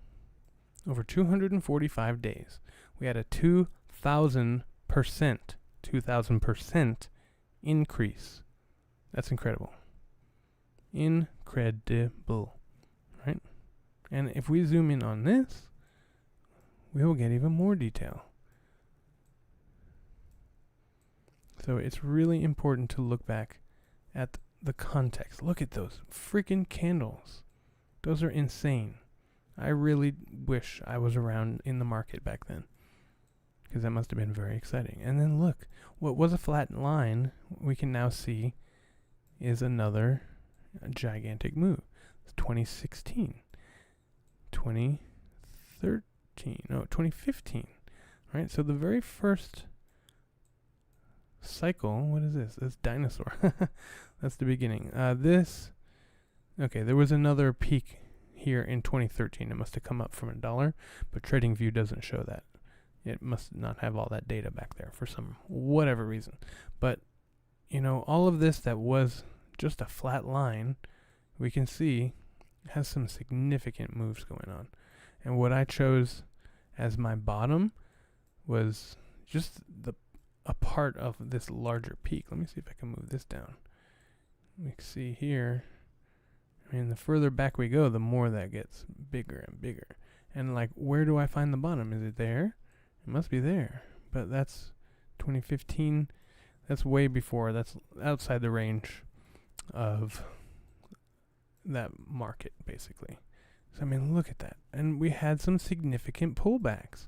Over 245 days, we had a 2,000% increase. That's incredible. Incredible. Right? And if we zoom in on this, we will get even more detail. So it's really important to look back at the context. Look at those freaking candles. Those are insane. I really wish I was around in the market back then, because that must have been very exciting. And then look, what was a flat line, we can now see is another gigantic move. It's 2016, 2013, no, 2015, right? So the very first cycle, what is this? This dinosaur. That's the beginning. Okay, there was another peak here in 2013. It must have come up from $1, but TradingView doesn't show that. It must not have all that data back there for some whatever reason. But, all of this that was just a flat line, we can see has some significant moves going on. And what I chose as my bottom was just a part of this larger peak. Let me see if I can move this down. We can see here, the further back we go, the more that gets bigger and bigger. And where do I find the bottom? Is it there? It must be there. But that's 2015. That's way before. That's outside the range of that market, basically. So, look at that. And we had some significant pullbacks.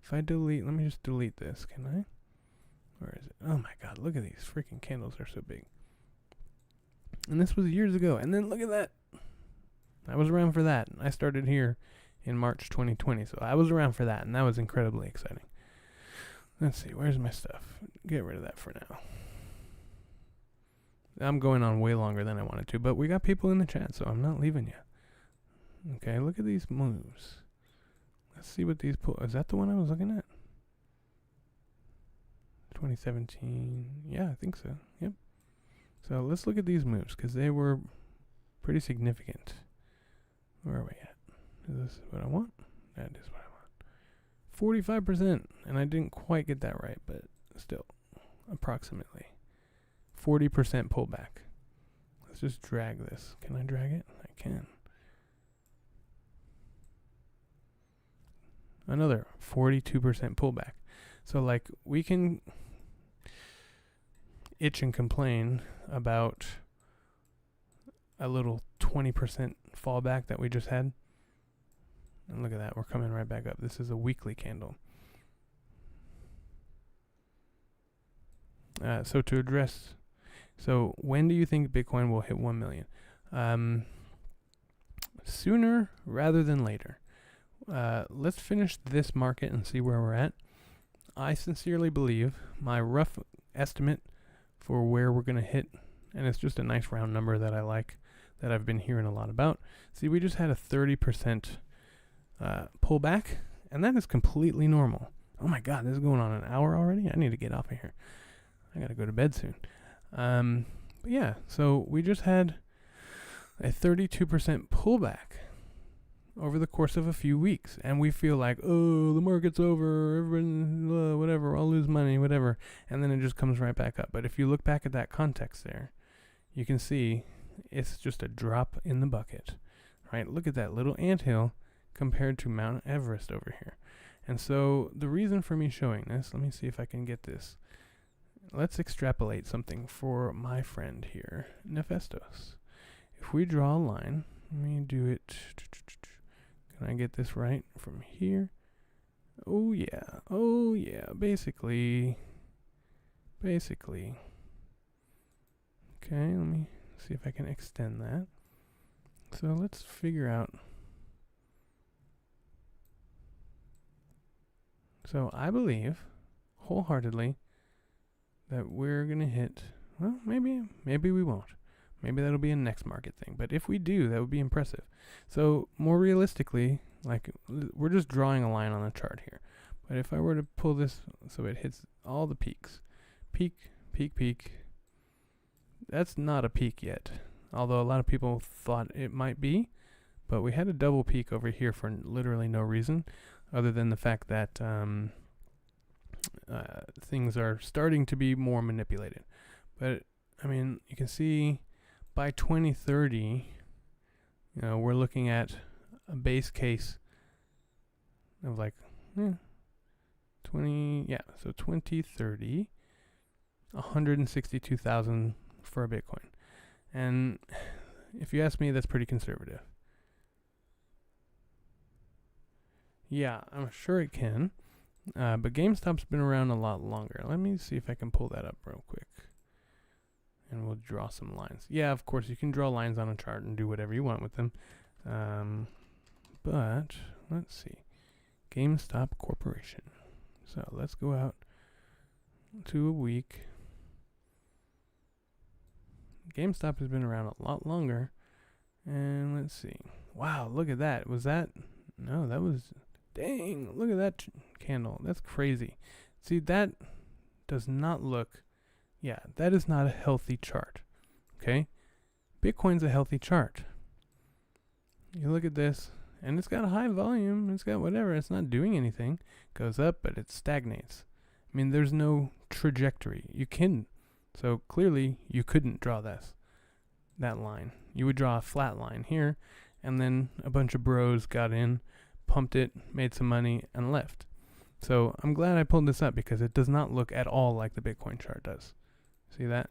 If I delete, let me just delete this, can I? Where is it? Oh my god, look at these freaking candles, they're so big. And this was years ago. And then look at that. I was around for that. I started here in March 2020, so I was around for that, and that was incredibly exciting. Let's see, where's my stuff? Get rid of that for now. I'm going on way longer than I wanted to, but we got people in the chat, so I'm not leaving you. Okay, look at these moves. Let's see what these is that the one I was looking at? 2017. Yeah, I think so. Yep. So let's look at these moves, because they were pretty significant. Where are we at? Is this what I want? That is what I want. 45%, and I didn't quite get that right, but still, approximately 40% pullback. Let's just drag this. Can I drag it? I can. Another 42% pullback. So like we can itch and complain about a little 20% fallback that we just had. And look at that, we're coming right back up. This is a weekly candle. So to address, so when do you think Bitcoin will hit 1 million? Sooner rather than later. Let's finish this market and see where we're at. I sincerely believe my rough estimate for where we're going to hit, and it's just a nice round number that I like, that I've been hearing a lot about. See, we just had a 30% pullback, and that is completely normal. Oh my God, this is going on an hour already? I need to get off of here. I got to go to bed soon. But yeah, so we just had a 32% pullback over the course of a few weeks, and we feel like, oh, the market's over, everyone, whatever, I'll lose money, whatever, and then it just comes right back up. But if you look back at that context there, you can see it's just a drop in the bucket, right? Look at that little anthill compared to Mount Everest over here. And so the reason for me showing this, let me see if I can get this. Let's extrapolate something for my friend here, Nefestos. If we draw a line, let me do it. Can I get this right from here? Oh yeah, basically. Okay, let me see if I can extend that. So let's figure out. So I believe wholeheartedly that we're going to hit, well, maybe we won't. Maybe that'll be a next market thing. But if we do, that would be impressive. So more realistically, like we're just drawing a line on the chart here. But if I were to pull this so it hits all the peaks, peak, that's not a peak yet. Although a lot of people thought it might be. But we had a double peak over here for literally no reason, other than the fact that things are starting to be more manipulated. But I mean, you can see by 2030, we're looking at a base case of like 2030, 162,000 for a Bitcoin. And if you ask me, that's pretty conservative. Yeah, I'm sure it can. But GameStop's been around a lot longer. Let me see if I can pull that up real quick. And we'll draw some lines. Yeah, of course, you can draw lines on a chart and do whatever you want with them. But, let's see. GameStop Corporation. So, let's go out to a week. GameStop has been around a lot longer. And let's see. Wow, look at that. Was that? No, that was... Dang, look at that candle. That's crazy. See, that does not look... Yeah, that is not a healthy chart. Okay? Bitcoin's a healthy chart. You look at this, and it's got a high volume. It's got whatever. It's not doing anything. Goes up, but it stagnates. I mean, there's no trajectory. You can. So clearly, you couldn't draw that line. You would draw a flat line here, and then a bunch of bros got in, pumped it, made some money, and left. So I'm glad I pulled this up because it does not look at all like the Bitcoin chart does. See that?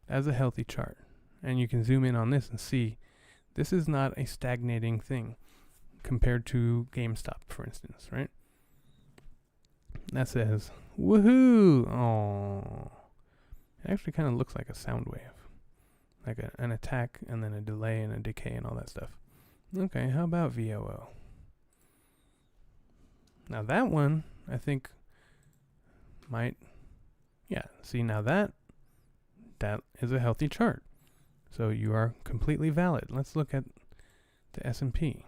That's a healthy chart. And you can zoom in on this and see this is not a stagnating thing compared to GameStop, for instance, right? That says, woohoo! Oh, it actually kind of looks like a sound wave. Like an attack and then a delay and a decay and all that stuff. Okay, how about VOO? Now that one, I think, might, yeah, see now that is a healthy chart. So you are completely valid. Let's look at the S&P.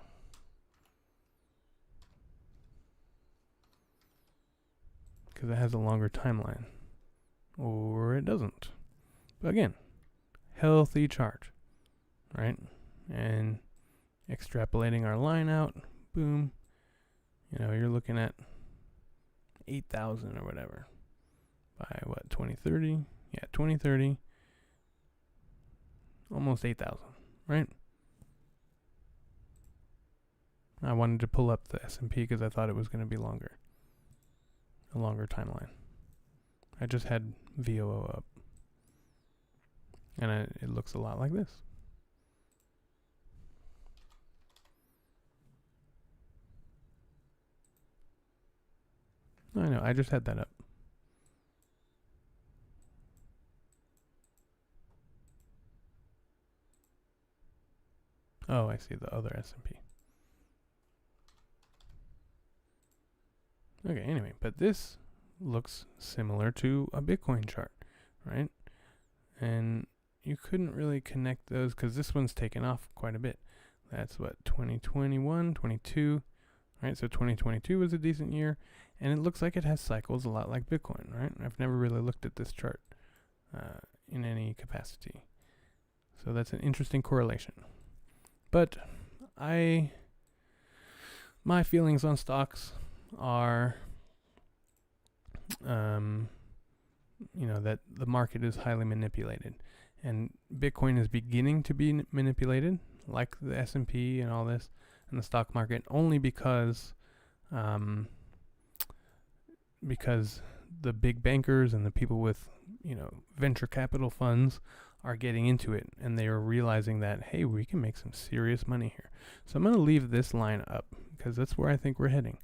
Because it has a longer timeline. Or it doesn't. But again, healthy chart, right? And extrapolating our line out, boom. You're looking at 8,000 or whatever by what, 2030? Yeah, 2030. Almost 8,000, right? I wanted to pull up the S&P because I thought it was going to be longer. A longer timeline. I just had VOO up. And it looks a lot like this. I know, I just had that up. Oh, I see the other S&P. Okay, anyway, but this looks similar to a Bitcoin chart, right? And you couldn't really connect those because this one's taken off quite a bit. That's what, 2021, 22, right? So 2022 was a decent year, and it looks like it has cycles a lot like Bitcoin, right? I've never really looked at this chart in any capacity. So that's an interesting correlation. But my feelings on stocks are, that the market is highly manipulated, and Bitcoin is beginning to be manipulated, like the S&P and all this, and the stock market, only because the big bankers and the people with, venture capital funds are getting into it, and they are realizing that, hey, we can make some serious money here. So I'm going to leave this line up because that's where I think we're heading.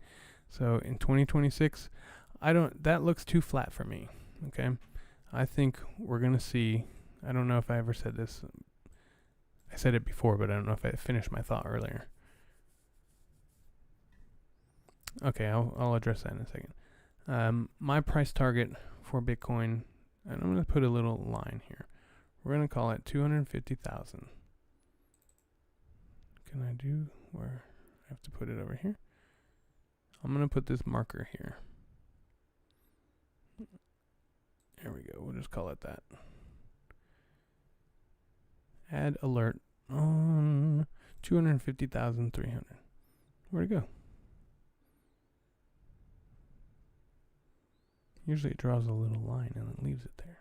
So in 2026, that looks too flat for me. Okay. I think we're going to see, I don't know if I ever said this. I said it before, but I don't know if I finished my thought earlier. Okay, I'll address that in a second. My price target for Bitcoin, and I'm going to put a little line here. We're going to call it 250,000. Can I do where I have to put it over here? I'm going to put this marker here. There we go. We'll just call it that. Add alert on 250,300. Where'd it go? Usually it draws a little line and then leaves it there.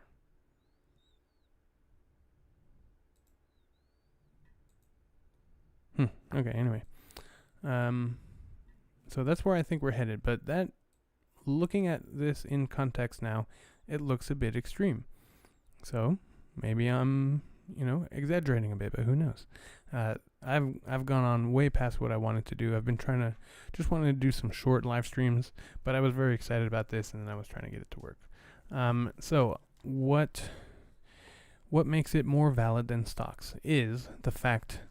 Okay, anyway. So that's where I think we're headed. But looking at this in context now, it looks a bit extreme. So maybe I'm, exaggerating a bit, but who knows? I've gone on way past what I wanted to do. I've been just wanted to do some short live streams, but I was very excited about this, and then I was trying to get it to work. So what makes it more valid than stocks is the fact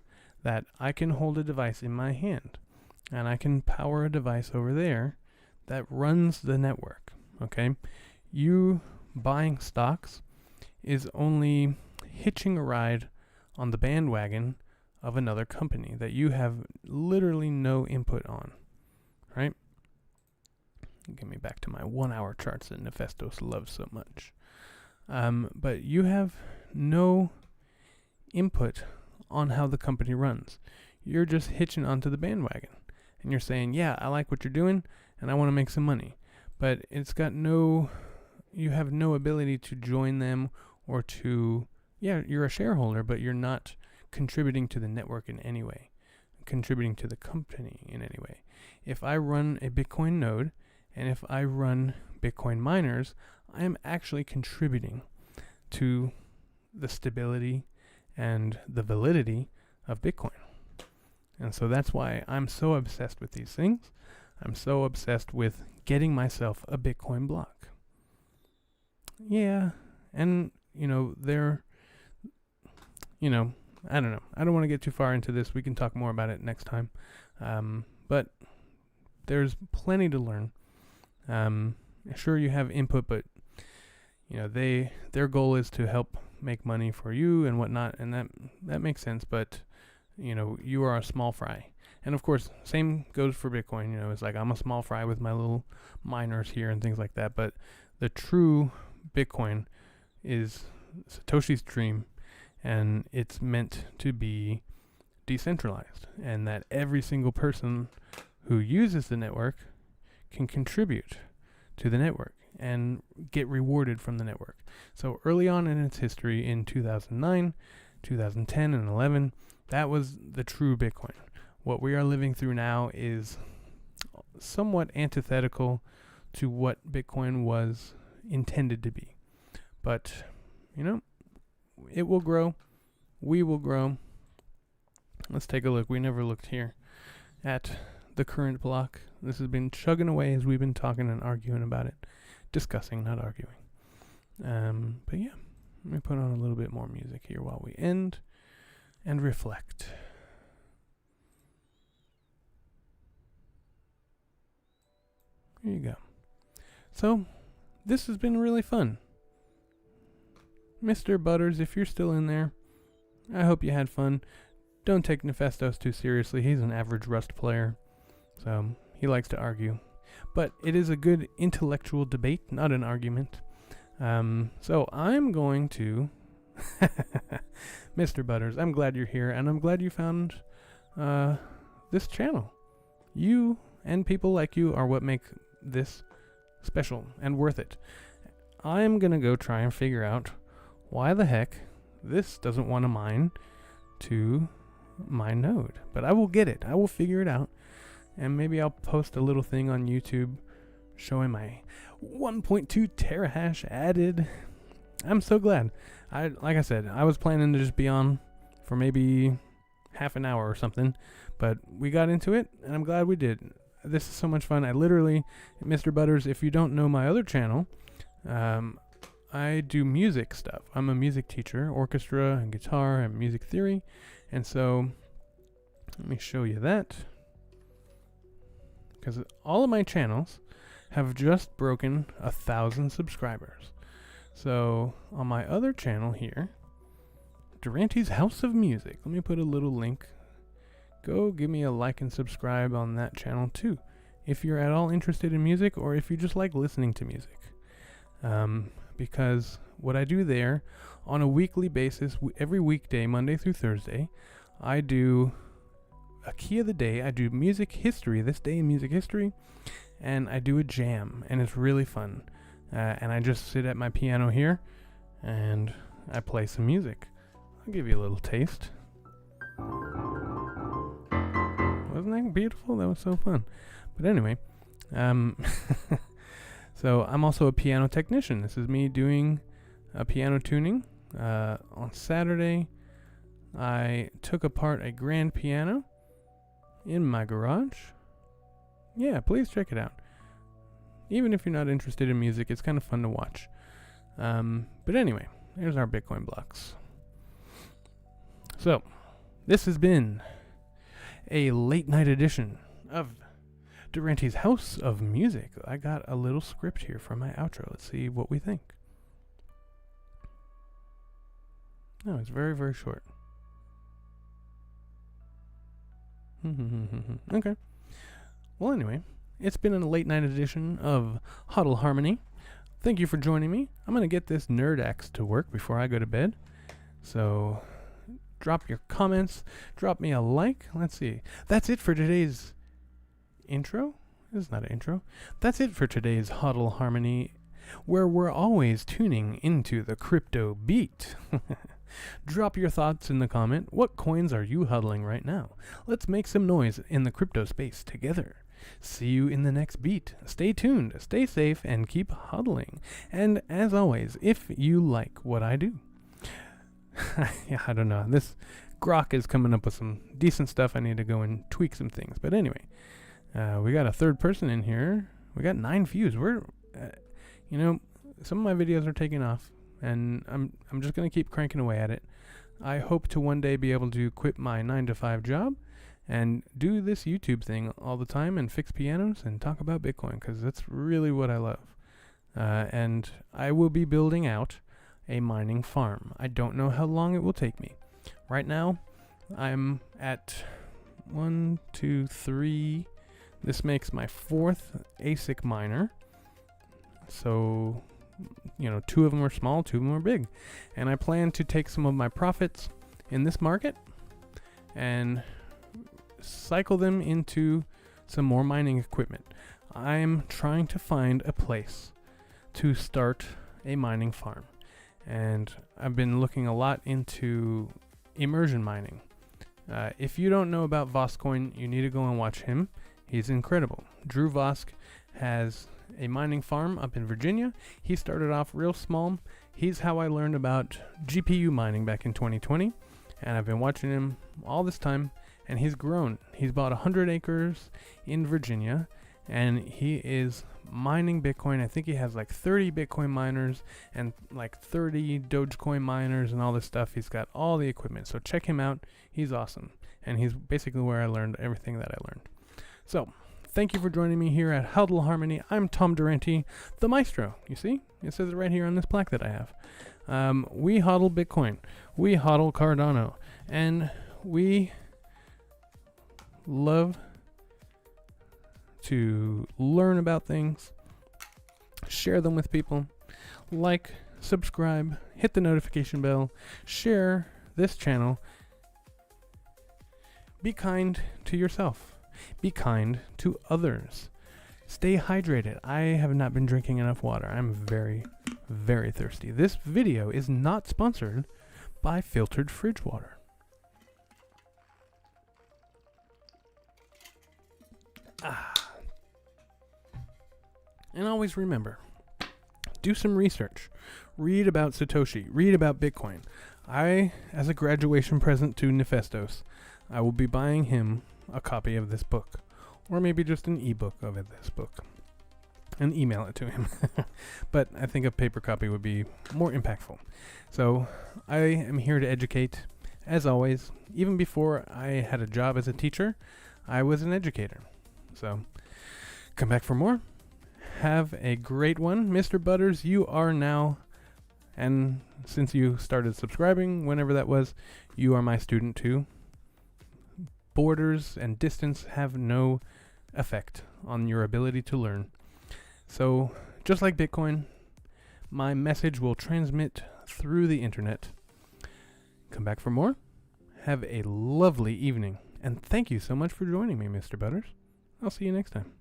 that I can hold a device in my hand, and I can power a device over there that runs the network. Okay, you buying stocks is only hitching a ride on the bandwagon of another company that you have literally no input on, right? Get me back to my 1 hour charts that Nefestos loves so much. But you have no input on how the company runs. You're just hitching onto the bandwagon, and you're saying, yeah, I like what you're doing, and I want to make some money. But you have no ability to join them or you're a shareholder, but you're not contributing to the network in any way, contributing to the company in any way. If I run a Bitcoin node, and if I run Bitcoin miners, I am actually contributing to the stability and the validity of Bitcoin. And so that's why I'm so obsessed with these things. I'm so obsessed with getting myself a Bitcoin block. Yeah, and I don't know. I don't want to get too far into this. We can talk more about it next time. But there's plenty to learn. Sure, you have input, but their goal is to help make money for you and whatnot, and that makes sense. But you are a small fry, and of course, same goes for Bitcoin. It's like I'm a small fry with my little miners here and things like that. But the true Bitcoin is Satoshi's dream, and it's meant to be decentralized, and that every single person who uses the network can contribute to the network and get rewarded from the network. So early on in its history, in 2009, 2010, and 11, that was the true Bitcoin. What we are living through now is somewhat antithetical to what Bitcoin was intended to be. But, it will grow. We will grow. Let's take a look. We never looked here at the current block. This has been chugging away as we've been talking and arguing about it. Discussing, not arguing. But yeah, let me put on a little bit more music here while we end and reflect. Here you go. So, this has been really fun. Mr. Butters, if you're still in there, I hope you had fun. Don't take Nefestos too seriously. He's an average Rust player, so he likes to argue. But it is a good intellectual debate, not an argument. So I'm going to... Mr. Butters, I'm glad you're here, and I'm glad you found this channel. You and people like you are what make this special and worth it. I'm going to go try and figure out why the heck this doesn't want to mine to my node. But I will get it. I will figure it out. And maybe I'll post a little thing on YouTube showing my 1.2 terahash added. I'm so glad. Like I said, I was planning to just be on for maybe half an hour or something, but we got into it, and I'm glad we did. This is so much fun. I literally, Mr. Butters, if you don't know my other channel, I do music stuff. I'm a music teacher, orchestra and guitar and music theory, and so let me show you that. Because all of my channels have just broken 1,000 subscribers. So on my other channel here, Durante's House of Music, let me put a little link. Go give me a like and subscribe on that channel too, if you're at all interested in music or if you just like listening to music. Because what I do there on a weekly basis, every weekday, Monday through Thursday, I do a key of the day. I do music history, this day in music history, and I do a jam, and it's really fun. And I just sit at my piano here, and I play some music. I'll give you a little taste. Wasn't that beautiful? That was so fun. But anyway, so I'm also a piano technician. This is me doing piano tuning. On Saturday, I took apart a grand piano in my garage. Yeah, please check it out. Even if you're not interested in music, it's kind of fun to watch. But anyway, here's our Bitcoin blocks. So, this has been a late night edition of Durante's House of Music. I got a little script here for my outro. Let's see what we think. No, it's very, very short. Okay. Well, anyway, it's been a late night edition of HODL Harmony. Thank you for joining me. I'm going to get this Nerdaxe to work before I go to bed. So, drop your comments. Drop me a like. Let's see. That's it for today's intro. This is not an intro. That's it for today's HODL Harmony, where we're always tuning into the crypto beat. Drop your thoughts in the comment. What coins are you hodling right now? Let's make some noise in the crypto space together. See you in the next beat. Stay tuned, stay safe, and keep hodling. And as always, if you like what I do, yeah, I don't know. This Grok is coming up with some decent stuff. I need to go and tweak some things. But anyway, we got a third person in here. We got 9 views. We're, some of my videos are taking off, and I'm just gonna keep cranking away at it. I hope to one day be able to quit my 9-to-5 job and do this YouTube thing all the time and fix pianos and talk about Bitcoin, because that's really what I love. And I will be building out a mining farm. I don't know how long it will take me. Right now, I'm at 1, 2, 3. This makes my 4th ASIC miner. So, 2 of them are small, 2 of them are big. And I plan to take some of my profits in this market and cycle them into some more mining equipment. I'm trying to find a place to start a mining farm. And I've been looking a lot into immersion mining. If you don't know about Voscoin, you need to go and watch him. He's incredible. Drew Vosk has a mining farm up in Virginia. He started off real small. He's how I learned about GPU mining back in 2020. And I've been watching him all this time. And he's grown. He's bought 100 acres in Virginia. And he is mining Bitcoin. I think he has like 30 Bitcoin miners and like 30 Dogecoin miners and all this stuff. He's got all the equipment. So check him out. He's awesome. And he's basically where I learned everything that I learned. So thank you for joining me here at HODL Harmony. I'm Tom Durante, the maestro. You see? It says it right here on this plaque that I have. We HODL Bitcoin. We HODL Cardano. And we love to learn about things, share them with people, like, subscribe, hit the notification bell, share this channel. Be kind to yourself. Be kind to others. Stay hydrated. I have not been drinking enough water. I'm very, very thirsty. This video is not sponsored by filtered fridge water. And always remember, do some research. Read about Satoshi. Read about Bitcoin. As a graduation present to Nefestos, I will be buying him a copy of this book. Or maybe just an ebook of this book. And email it to him. But I think a paper copy would be more impactful. So I am here to educate. As always, even before I had a job as a teacher, I was an educator. So come back for more. Have a great one. Mr. Butters, you are now, and since you started subscribing, whenever that was, you are my student too. Borders and distance have no effect on your ability to learn. So, just like Bitcoin, my message will transmit through the internet. Come back for more. Have a lovely evening. And thank you so much for joining me, Mr. Butters. I'll see you next time.